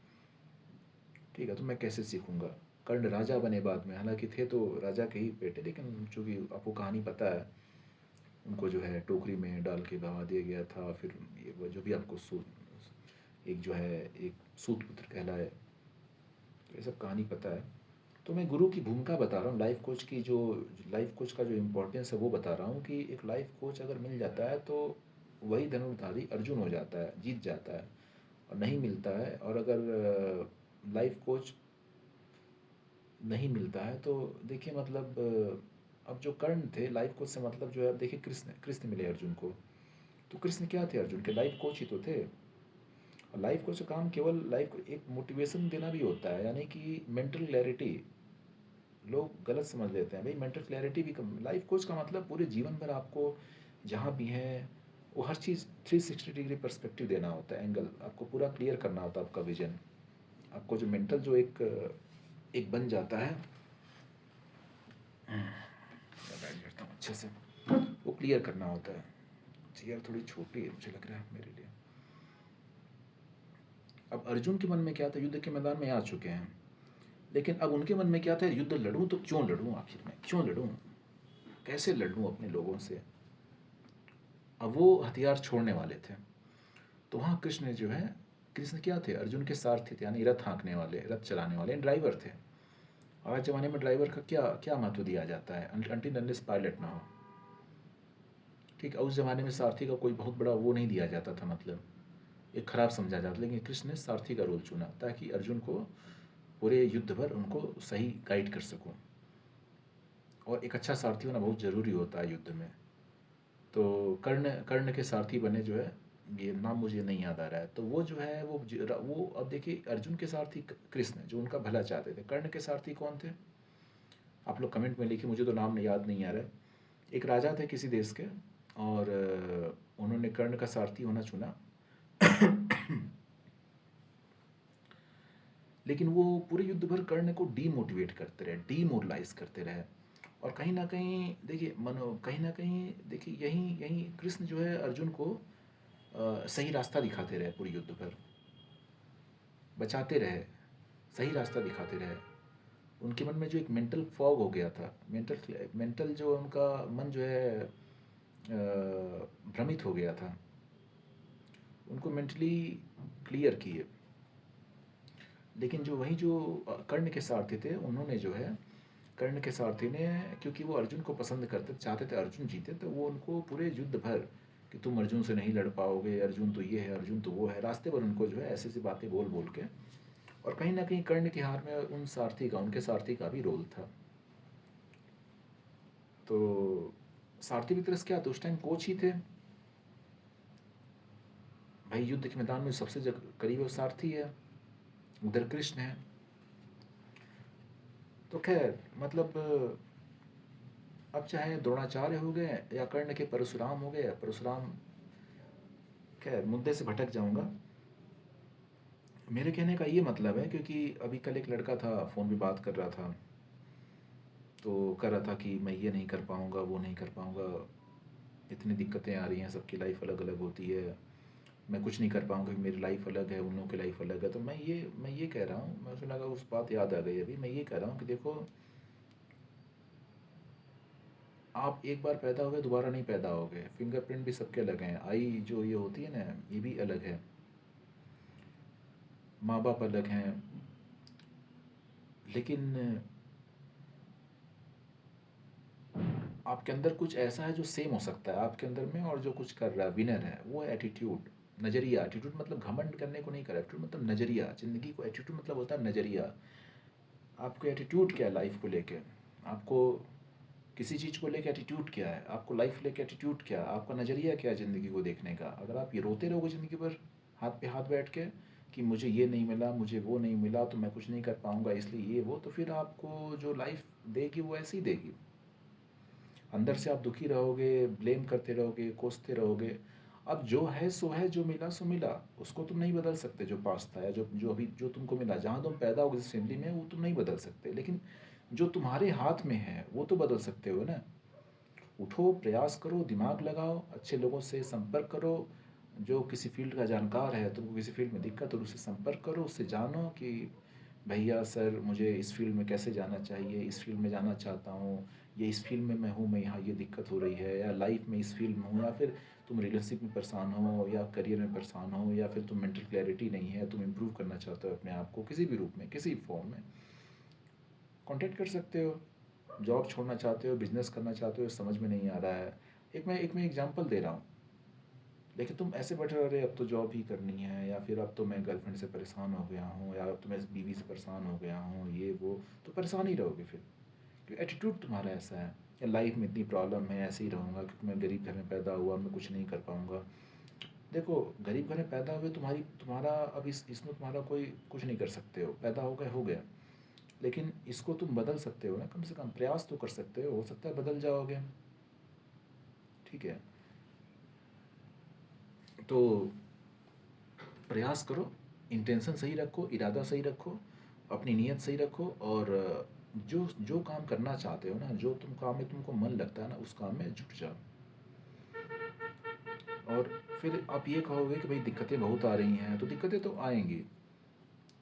ठीक है, तो मैं कैसे सीखूँगा। कर्ण राजा बने बाद में, हालांकि थे तो राजा के ही बेटे, लेकिन चूँकि आपको कहानी पता है, उनको जो है टोकरी में डाल के भगा दिया गया था। फिर ये वो जो भी आपको एक जो है एक सूत पुत्र कहलाए, तो ये सब कहानी पता है। तो मैं गुरु की भूमिका बता रहा हूँ, लाइफ कोच का जो इम्पोर्टेंस है वो बता रहा हूँ कि एक लाइफ कोच अगर मिल जाता है तो वही धनुर्धारी अर्जुन हो जाता है, जीत जाता है। और नहीं मिलता है, और अगर लाइफ कोच नहीं मिलता है तो देखिए मतलब अब जो कर्ण थे लाइफ कोच से मतलब जो है, अब देखिए कृष्ण कृष्ण मिले अर्जुन को, तो कृष्ण क्या थे, अर्जुन के लाइफ कोच ही तो थे। और लाइफ कोच का काम केवल लाइफ को एक मोटिवेशन देना भी होता है, यानी कि मेंटल क्लैरिटी। लोग गलत समझ लेते हैं भाई, मेंटल क्लैरिटी भी कम, लाइफ कोच का मतलब पूरे जीवन भर आपको जहाँ भी हैं वो हर चीज़ 360 डिग्री पर्सपेक्टिव देना होता है, एंगल आपको पूरा क्लियर करना होता है, आपका विजन, आपको जो मेंटल जो एक एक बन जाता है, मैं बैठ जाता हूँ अच्छे से, वो क्लियर करना होता है। चेयर थोड़ी छोटी है मुझे लग रहा है मेरे लिए। अब अर्जुन के मन में क्या था, युद्ध के मैदान में आ चुके हैं, लेकिन अब उनके मन में क्या था, युद्ध लड़ूं तो क्यों लड़ूं, आखिर में क्यों लड़ूं, कैसे लड़ूं अपने लोगों से। अब वो हथियार छोड़ने वाले थे। तो वहाँ कृष्ण जो है, कृष्ण क्या थे, अर्जुन के सारथी थे, यानी रथ हाँकने वाले, रथ चलाने वाले, ड्राइवर थे। आज ज़माने में ड्राइवर का क्या क्या महत्व दिया जाता है, अनटिल अनलेस पायलट ना हो, ठीक है। उस ज़माने में सारथी का कोई बहुत बड़ा वो नहीं दिया जाता था, मतलब एक खराब समझा जाता, लेकिन कृष्ण ने सारथी का रोल चुना ताकि अर्जुन को पूरे युद्ध भर उनको सही गाइड कर सकूं। और एक अच्छा सारथी होना बहुत ज़रूरी होता है युद्ध में। तो कर्ण कर्ण के सारथी बने जो है, ये नाम मुझे नहीं याद आ रहा है, तो वो जो है वो अब देखिए, अर्जुन के सारथी कृष्ण जो उनका भला चाहते थे, कर्ण के सारथी कौन थे, आप लोग कमेंट में लिखिए, मुझे तो नाम याद नहीं आ रहा है। एक राजा थे किसी देश के, और उन्होंने कर्ण का सारथी होना चुना। लेकिन वो पूरे युद्ध भर कर्ण को डीमोटिवेट करते रहे, डीमोरलाइज करते रहे। और कहीं ना कहीं देखिए मनो कहीं ना कहीं देखिए यहीं यहीं कृष्ण जो है अर्जुन को सही रास्ता दिखाते रहे, पूरे युद्ध भर बचाते रहे, सही रास्ता दिखाते रहे। उनके मन में जो एक मेंटल फॉग हो गया था, मेंटल मेंटल जो उनका मन जो है भ्रमित हो गया था, उनको मेंटली क्लियर किए। लेकिन जो वही जो कर्ण के सारथी थे, उन्होंने जो है कर्ण के सारथी ने, क्योंकि वो अर्जुन को पसंद करते चाहते थे अर्जुन जीते, तो वो उनको पूरे युद्ध भर कि तुम अर्जुन से नहीं लड़ पाओगे, अर्जुन तो ये है, अर्जुन तो वो है, रास्ते पर उनको जो है ऐसी ऐसी बातें बोल बोल के। और कहीं ना कहीं कर्ण की हार में उन सारथी का, उनके सारथी का भी रोल था। तो सारथी वितरस क्या तो उस टाइम कोच ही थे भाई, युद्ध के मैदान में सबसे करीब वो सारथी है, उधर कृष्ण है। तो खैर मतलब अब चाहे द्रोणाचार्य हो गए या कर्ण के परशुराम हो गए, परशुराम, खैर मुद्दे से भटक जाऊंगा। मेरे कहने का ये मतलब है, क्योंकि अभी कल एक लड़का था फ़ोन पे बात कर रहा था, तो कर रहा था कि मैं ये नहीं कर पाऊँगा, वो नहीं कर पाऊँगा, इतनी दिक्कतें आ रही हैं, सबकी लाइफ अलग अलग होती है, मैं कुछ नहीं कर पाऊँगा, मेरी लाइफ अलग है, उन लोगों की लाइफ अलग है। तो मैं ये कह रहा हूँ, मुझे लगा उस बात याद आ गई अभी, मैं ये कह रहा हूँ कि देखो, आप एक बार पैदा हो गए दोबारा नहीं पैदा हो गए, फिंगरप्रिंट भी सबके अलग हैं, आई जो ये होती है ना, ये भी अलग है, माँ बाप अलग हैं। लेकिन आपके अंदर कुछ ऐसा है जो सेम हो सकता है आपके अंदर में, और जो कुछ कर रहा है विनर है, वो है एटीट्यूड, नज़रिया। एटीट्यूड मतलब घमंड करने को नहीं कर, एटीट्यूड मतलब नज़रिया, ज़िंदगी को एटीट्यूड मतलब होता है नज़रिया। आपको एटीट्यूड क्या है लाइफ को लेके, आपको किसी चीज़ को लेके एटीट्यूड क्या है, आपको लाइफ लेके एटीट्यूड क्या है, आपका नज़रिया क्या है ज़िंदगी को देखने का। अगर आप ये रोते रहोगे ज़िंदगी पर हाथ पे हाथ बैठ के कि मुझे ये नहीं मिला, मुझे वो नहीं मिला, तो मैं कुछ नहीं कर पाऊँगा, इसलिए ये वो, तो फिर आपको जो लाइफ देगी वो ऐसी देगी। अंदर से आप दुखी रहोगे, ब्लेम करते रहोगे, कोसते रहोगे। अब जो है सो है, जो मिला सो मिला, उसको तुम नहीं बदल सकते। जो पास था या जो जो अभी जो तुमको मिला, जहाँ तुम पैदा हो जिस फैमिली में, वो तुम नहीं बदल सकते। लेकिन जो तुम्हारे हाथ में है वो तो बदल सकते हो ना। उठो, प्रयास करो, दिमाग लगाओ, अच्छे लोगों से संपर्क करो, जो किसी फील्ड का जानकार है, तुमको किसी फील्ड में दिक्कत हो उससे संपर्क करो, उससे जानो कि भैया सर मुझे इस फील्ड में कैसे जाना चाहिए, इस फील्ड में जाना चाहता हूँ, ये इस फील्ड में मैं हूँ, मैं यहाँ ये दिक्कत हो रही है, या लाइफ में इस फील्ड में हूँ, या फिर तुम रिलेशनशिप में परेशान हो, या करियर में परेशान हो, या फिर तुम मेंटल क्लैरिटी नहीं है, तुम इम्प्रूव करना चाहते हो अपने आप को किसी भी रूप में, किसी फॉर्म में, कांटेक्ट कर सकते हो। जॉब छोड़ना चाहते हो, बिजनेस करना चाहते हो, समझ में नहीं आ रहा है, एक मैं एग्जांपल दे रहा हूँ। लेकिन तुम ऐसे बैठे रह रहे, अब तो जॉब ही करनी है, या फिर अब तो मैं गर्लफ्रेंड से परेशान हो गया हूँ, या अब तो मैं इस बीवी से परेशान हो गया हूँ, ये वो, तो परेशान ही रहोगे फिर, क्योंकि एटीट्यूड तुम्हारा ऐसा है। या लाइफ में इतनी प्रॉब्लम है, ऐसे ही रहूँगा क्योंकि मैं गरीब घर में पैदा हुआ, मैं कुछ नहीं कर पाऊँगा। देखो, गरीब घर में पैदा हुए, तुम्हारा अब इसमें तुम्हारा कोई कुछ नहीं कर सकते हो, पैदा हो गया। लेकिन इसको तुम बदल सकते हो ना, कम से कम प्रयास तो कर सकते हो सकता है बदल जाओगे। ठीक है, तो प्रयास करो, इंटेंशन सही रखो, इरादा सही रखो, अपनी नीयत सही रखो, और जो जो काम करना चाहते हो ना, जो तुम काम में तुमको मन लगता है ना, उस काम में जुट जाओ। और फिर आप ये कहोगे कि भाई दिक्कतें बहुत आ रही हैं, तो दिक्कतें तो आएंगी,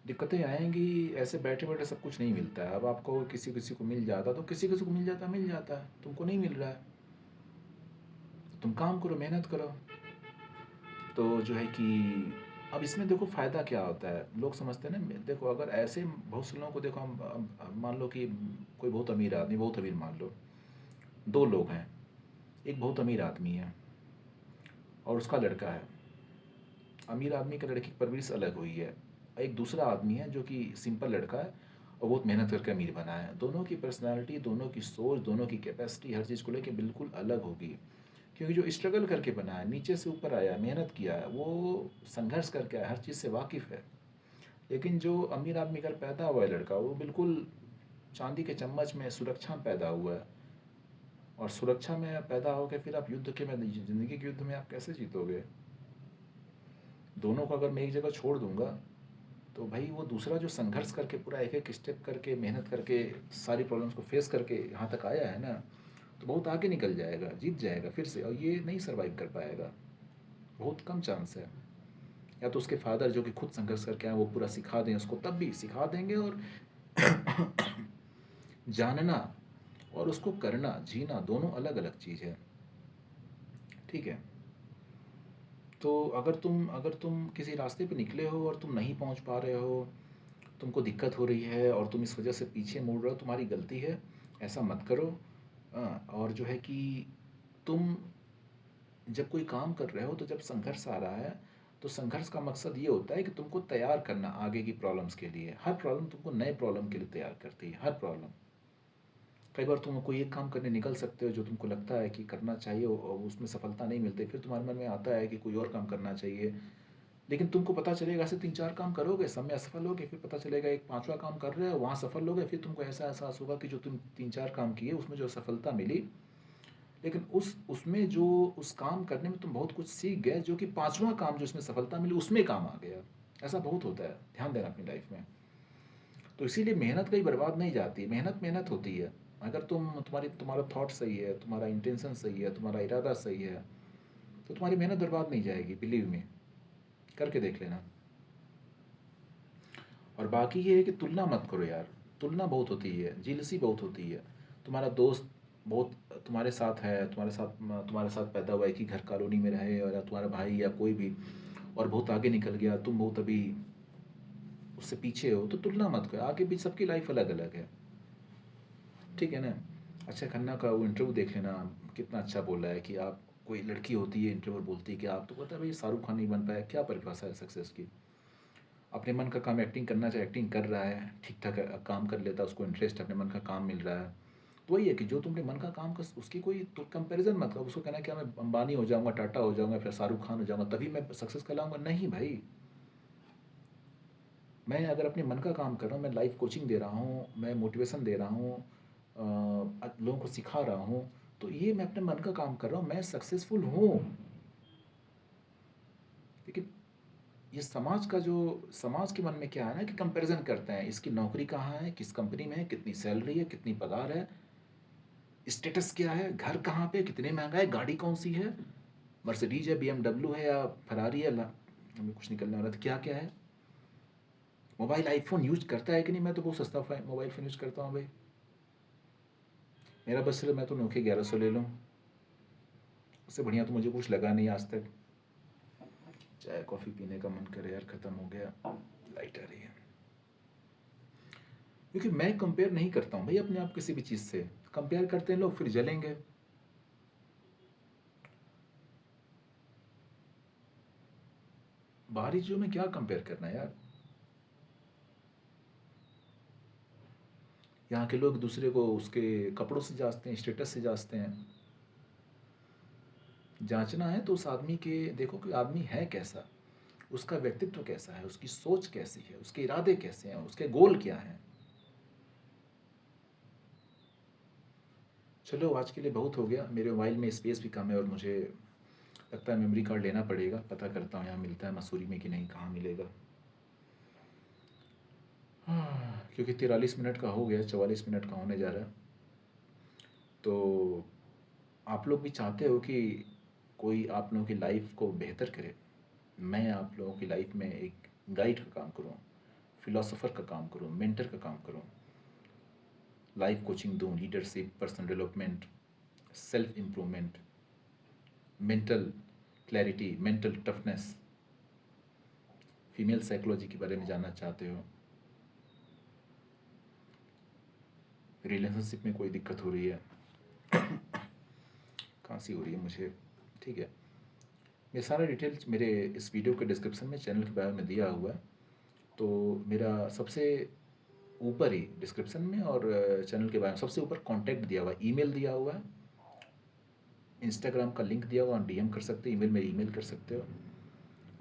दिक्कतें आएंगी, ऐसे बैठे बैठे सब कुछ नहीं मिलता है। अब आपको किसी किसी को मिल जाता, तो किसी किसी को मिल जाता है, तुमको नहीं मिल रहा है, तुम काम करो, मेहनत करो। तो जो है कि अब इसमें देखो फ़ायदा क्या होता है, लोग समझते हैं ना, देखो अगर ऐसे बहुत से लोगों को देखो, हम मान लो कि कोई बहुत अमीर आदमी, बहुत अमीर मान लो, दो लोग हैं, एक बहुत अमीर आदमी है और उसका लड़का है। अमीर आदमी के लड़के की परवरिश अलग हुई है, एक दूसरा आदमी है जो कि सिंपल लड़का है और बहुत मेहनत करके अमीर बना है। दोनों की पर्सनालिटी, दोनों की सोच, दोनों की कैपेसिटी, हर चीज़ को लेकर बिल्कुल अलग होगी। क्योंकि जो स्ट्रगल करके बना है, नीचे से ऊपर आया, मेहनत किया है, वो संघर्ष करके आया, हर चीज़ से वाकिफ़ है। लेकिन जो अमीर आदमी घर पैदा हुआ है लड़का, वो बिल्कुल चांदी के चम्मच में सुरक्षा में पैदा हुआ है, और सुरक्षा में पैदा होकर फिर आप युद्ध के में, ज़िंदगी के युद्ध में आप कैसे जीतोगे। दोनों को अगर मैं एक जगह छोड़ दूंगा, तो भाई वो दूसरा जो संघर्ष करके पूरा एक एक स्टेप करके मेहनत करके सारी प्रॉब्लम्स को फेस करके यहाँ तक आया है ना, तो बहुत आगे निकल जाएगा, जीत जाएगा फिर से। और ये नहीं सर्वाइव कर पाएगा, बहुत कम चांस है। या तो उसके फादर जो कि खुद संघर्ष करके आए वो पूरा सिखा दें उसको, तब भी सिखा देंगे। और जानना और उसको करना, जीना, दोनों अलग अलग चीज़ है, ठीक है। तो अगर तुम किसी रास्ते पे निकले हो और तुम नहीं पहुंच पा रहे हो, तुमको दिक्कत हो रही है और तुम इस वजह से पीछे मुड़ रहे हो, तुम्हारी गलती है, ऐसा मत करो। और जो है कि तुम जब कोई काम कर रहे हो तो जब संघर्ष आ रहा है तो संघर्ष का मकसद ये होता है कि तुमको तैयार करना आगे की प्रॉब्लम्स के लिए। हर प्रॉब्लम तुमको नए प्रॉब्लम के लिए तैयार करती है, हर प्रॉब्लम। कई बार तुम कोई एक काम करने निकल सकते हो जो तुमको लगता है कि करना चाहिए और उसमें सफलता नहीं मिलती, फिर तुम्हारे मन में आता है कि कोई और काम करना चाहिए। लेकिन तुमको पता चलेगा ऐसे 3-4 काम करोगे, सब में असफल होगे, फिर पता चलेगा एक 5वां काम कर रहे हो वहाँ सफल होगे, फिर तुमको ऐसा एहसास होगा कि जो तुम 3-4 काम किए उसमें जो सफलता मिली, लेकिन उसमें जो उस काम करने में तुम बहुत कुछ सीख गए, जो कि 5वां काम जो उसमें सफलता मिली उसमें काम आ गया। ऐसा बहुत होता है, ध्यान देना अपनी लाइफ में। तो इसीलिए मेहनत कहीं बर्बाद नहीं जाती, मेहनत मेहनत होती है। अगर तुम्हारा थॉट सही है, तुम्हारा इंटेंशन सही है, तुम्हारा इरादा सही है, तो तुम्हारी मेहनत बर्बाद नहीं जाएगी, बिलीव मी, करके देख लेना। और बाकी ये है कि तुलना मत करो यार, तुलना बहुत होती है, जीलसी बहुत होती है। तुम्हारा दोस्त बहुत तुम्हारे साथ है, तुम्हारे साथ पैदा हुआ है कि घर कॉलोनी में रहे, और या तुम्हारा भाई या कोई भी, और बहुत आगे निकल गया, तुम बहुत अभी उससे पीछे हो, तो तुलना मत करो। आगे भी सबकी लाइफ अलग अलग है, ठीक है ना। अक्षय खन्ना का वो इंटरव्यू देख लेना, कितना अच्छा बोला है कि आप, कोई लड़की होती है इंटरव्यू बोलती है कि आप, तो पता है भाई शाहरुख खान नहीं बन पाया, क्या परिभाषा है सक्सेस की। अपने मन का काम एक्टिंग करना चाहे, एक्टिंग कर रहा है, ठीक ठाक काम कर लेता है, उसको इंटरेस्ट है, अपने मन का काम मिल रहा है, तो वही है कि जो तुमने मन का काम कर, उसकी कोई तो कंपैरिजन मत करो। उसको कहना क्या मैं अंबानी हो जाऊंगा, टाटा हो जाऊंगा, फिर शाहरुख खान हो जाऊंगा तभी मैं सक्सेस कहलाऊंगा, नहीं भाई। मैं अगर अपने मन का काम कर रहा हूँ, मैं लाइफ कोचिंग दे रहा हूँ, मैं मोटिवेशन दे रहा हूँ, लोगों को सिखा रहा हूँ, तो ये मैं अपने मन का काम कर रहा हूँ, मैं सक्सेसफुल हूँ। लेकिन ये समाज के मन में क्या है ना कि कंपैरिजन करते हैं, इसकी नौकरी कहाँ है, किस कंपनी में है, कितनी सैलरी है, कितनी पगार है, स्टेटस क्या है, घर कहाँ पे, कितने महंगा है, गाड़ी कौन सी है, मर्सिडीज है, BMW है या फरारी है, हमें कुछ निकलने वाला था, क्या क्या है। मोबाइल आईफोन यूज करता है कि नहीं, मैं तो बहुत सस्ता मोबाइल फ़ोन यूज करता हूँ भाई। मेरा बस चलो, मैं तो नोकिया 1100 ले लूँ, उससे बढ़िया तो मुझे कुछ लगा नहीं आज तक। चाय कॉफ़ी पीने का मन करे यार, ख़त्म हो गया, लाइट आ रही है। क्योंकि मैं कंपेयर नहीं करता हूँ भाई अपने आप किसी भी चीज़ से। कंपेयर करते हैं लोग फिर जलेंगे। बाहरी चीज़ों में क्या कंपेयर करना है यार। यहाँ के लोग दूसरे को उसके कपड़ों से जांचते हैं, स्टेटस से जांचते हैं। जांचना है तो उस आदमी के देखो कि आदमी है कैसा, उसका व्यक्तित्व कैसा है, उसकी सोच कैसी है, उसके इरादे कैसे हैं, उसके गोल क्या हैं। चलो आज के लिए बहुत हो गया, मेरे मोबाइल में स्पेस भी कम है और मुझे लगता है मेमोरी कार्ड लेना पड़ेगा। पता करता हूँ यहाँ मिलता है मसूरी में कि नहीं, कहाँ मिलेगा। क्योंकि 43 मिनट का हो गया, 44 मिनट का होने जा रहा है। तो आप लोग भी चाहते हो कि कोई आप लोगों की लाइफ को बेहतर करे, मैं आप लोगों की लाइफ में एक गाइड का काम करूँ, फिलोसोफर का काम करूँ, मेंटर का काम करूँ, लाइफ कोचिंग दूँ, leadership, personal development, self improvement, mental clarity, mental toughness, female psychology के बारे में जानना चाहते हो, रिलेशनशिप में कोई दिक्कत हो रही है, खांसी हो रही है मुझे, ठीक है। ये सारा डिटेल्स मेरे इस वीडियो के डिस्क्रिप्शन में, चैनल के बारे में दिया हुआ है। तो मेरा सबसे ऊपर ही डिस्क्रिप्शन में और चैनल के बारे में सबसे ऊपर कॉन्टैक्ट दिया हुआ है, ईमेल दिया हुआ है, इंस्टाग्राम का लिंक दिया हुआ, DM कर सकते हो, ईमेल में ईमेल कर सकते हो,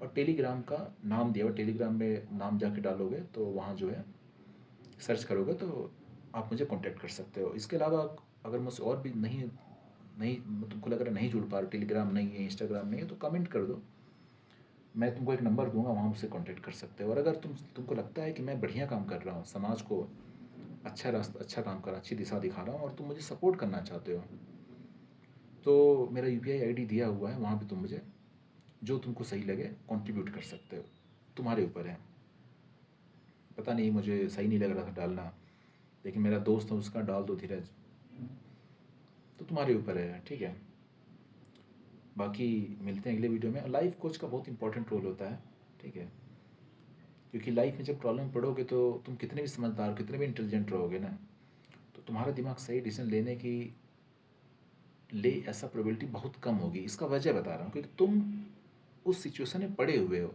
और टेलीग्राम का नाम दिया हुआ। टेलीग्राम में नाम जाके डालोगे तो वहाँ जो है सर्च करोगे तो आप मुझे कांटेक्ट कर सकते हो। इसके अलावा अगर मुझसे और भी नहीं नहीं तुमको लग रहा नहीं जुड़ पा रहे, टेलीग्राम नहीं है, इंस्टाग्राम नहीं है, तो कमेंट कर दो, मैं तुमको एक नंबर दूंगा, वहाँ मुझसे कांटेक्ट कर सकते हो। और अगर तुमको लगता है कि मैं बढ़िया काम कर रहा हूँ, समाज को अच्छा रास्ता, अच्छा काम कर रहा, अच्छी दिशा दिखा रहा हूँ, और तुम मुझे सपोर्ट करना चाहते हो, तो मेरा यूपीआई आईडी दिया हुआ है, वहाँ पे तुम मुझे जो तुमको सही लगे कंट्रीब्यूट कर सकते हो। तुम्हारे ऊपर है। पता नहीं, मुझे सही नहीं लग रहा था डालना, लेकिन मेरा दोस्त है, उसका डाल दो धीरज, तो तुम्हारे ऊपर है, ठीक है। बाकी मिलते हैं अगले वीडियो में। लाइफ कोच का बहुत इंपॉर्टेंट रोल होता है, ठीक है, क्योंकि लाइफ में जब प्रॉब्लम पड़ोगे तो तुम कितने भी समझदार, कितने भी इंटेलिजेंट रहोगे ना, तो तुम्हारा दिमाग सही डिसीजन लेने की ऐसा प्रोबेबिलिटी बहुत कम होगी। इसका वजह बता रहा हूँ, क्योंकि तुम उस सिचुएशन में पड़े हुए हो,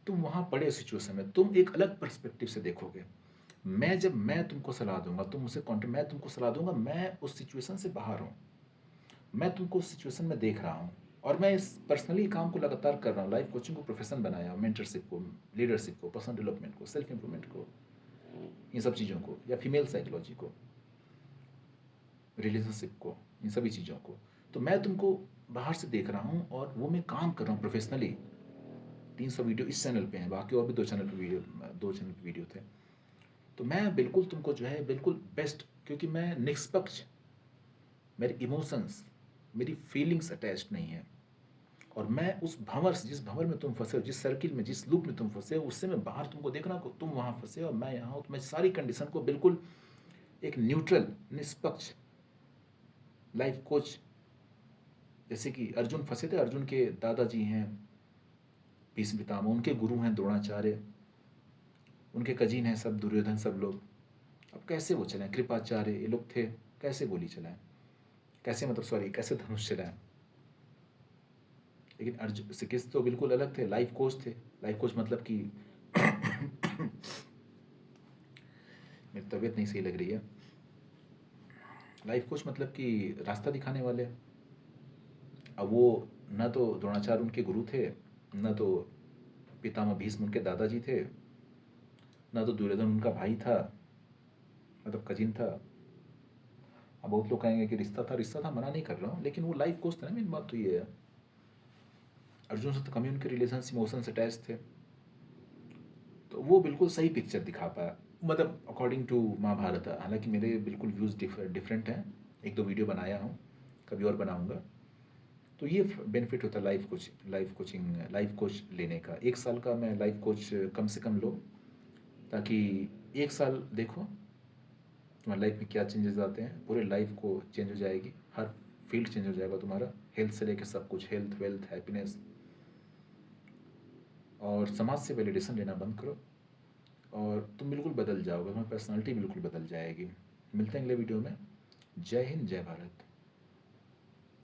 तुम वहाँ पड़े सिचुएशन में, तुम एक अलग पर्सपेक्टिव से देखोगे। मैं तुमको सलाह दूंगा, तुम मुझसे कॉन्टेक्ट, मैं तुमको सलाह दूंगा, मैं उस सिचुएशन से बाहर हूँ, मैं तुमको उस सिचुएशन में देख रहा हूँ, और मैं इस पर्सनली काम को लगातार कर रहा हूँ। लाइफ कोचिंग को प्रोफेशन बनाया, मेंटरशिप को, लीडरशिप को, पर्सनल डेवलपमेंट को, सेल्फ इंप्रूवमेंट को, इन सब चीज़ों को, या फीमेल साइकोलॉजी को, रिलेशनशिप को, इन सभी चीज़ों को। तो मैं तुमको बाहर से देख रहा हूँ, और वो मैं काम कर रहा हूँ प्रोफेशनली। 300 वीडियो इस चैनल पे हैं, बाकी और भी 2 चैनल पे वीडियो थे। तो मैं बिल्कुल तुमको जो है बिल्कुल बेस्ट, क्योंकि मैं निष्पक्ष, मेरे इमोशंस, मेरी फीलिंग्स अटैच्ड नहीं है, और मैं उस भंवर से, जिस भंवर में तुम फंसे हो, जिस सर्किल में, जिस लूप में तुम फंसे हो, उससे मैं बाहर तुमको देख रहा हूँ, तुम वहाँ फंसे हो और मैं यहाँ हूँ। तो मैं सारी कंडीशन को बिल्कुल एक न्यूट्रल, निष्पक्ष लाइफ कोच, जैसे कि अर्जुन फंसे थे, अर्जुन के दादाजी हैं भीष्म पितामह, उनके गुरु हैं द्रोणाचार्य, उनके कजिन हैं सब दुर्योधन, सब लोग। अब कैसे वो चलाएं, कृपाचार्य, ये लोग थे, कैसे गोली चलाएं, कैसे, मतलब सॉरी, कैसे धनुष चलाएं। लेकिन अर्जुन, श्री कृष्ण तो बिल्कुल अलग थे, लाइफ कोच थे। लाइफ कोच मतलब कि मेरी तबीयत नहीं सही लग रही है। लाइफ कोच मतलब कि रास्ता दिखाने वाले। अब वो न तो द्रोणाचार्य उनके गुरु थे, न तो पितामह भीष्म उनके दादाजी थे, न तो दुर्योधन उनका भाई था, मतलब कजिन था। अब बहुत लोग कहेंगे कि रिश्ता था, रिश्ता था, मना नहीं कर रहा हूँ, लेकिन वो लाइफ कोच था ना। मेन बात तो ये है, अर्जुन से तो कम ही उनके रिलेशन, इमोशन से अटैच थे, तो वो बिल्कुल सही पिक्चर दिखा पाया, मतलब अकॉर्डिंग टू महाभारत। हालांकि मेरे बिल्कुल व्यूज़ डिफरेंट हैं, 1-2 वीडियो बनाया हूँ, कभी और बनाऊँगा। तो ये बेनिफिट होता है लाइफ कोच लेने का। 1 साल का मैं लाइफ कोच कम से कम लो, ताकि 1 साल देखो तुम्हारी लाइफ में क्या चेंजेस आते हैं, पूरे लाइफ को चेंज हो जाएगी, हर फील्ड चेंज हो जाएगा तुम्हारा, हेल्थ से लेकर सब कुछ, हेल्थ, वेल्थ, हैप्पीनेस। और समाज से वैलिडेशन लेना बंद करो, और तुम बिल्कुल बदल जाओगे, तुम्हारी पर्सनालिटी बिल्कुल बदल जाएगी। मिलते हैं अगले वीडियो में। जय हिंद, जय भारत।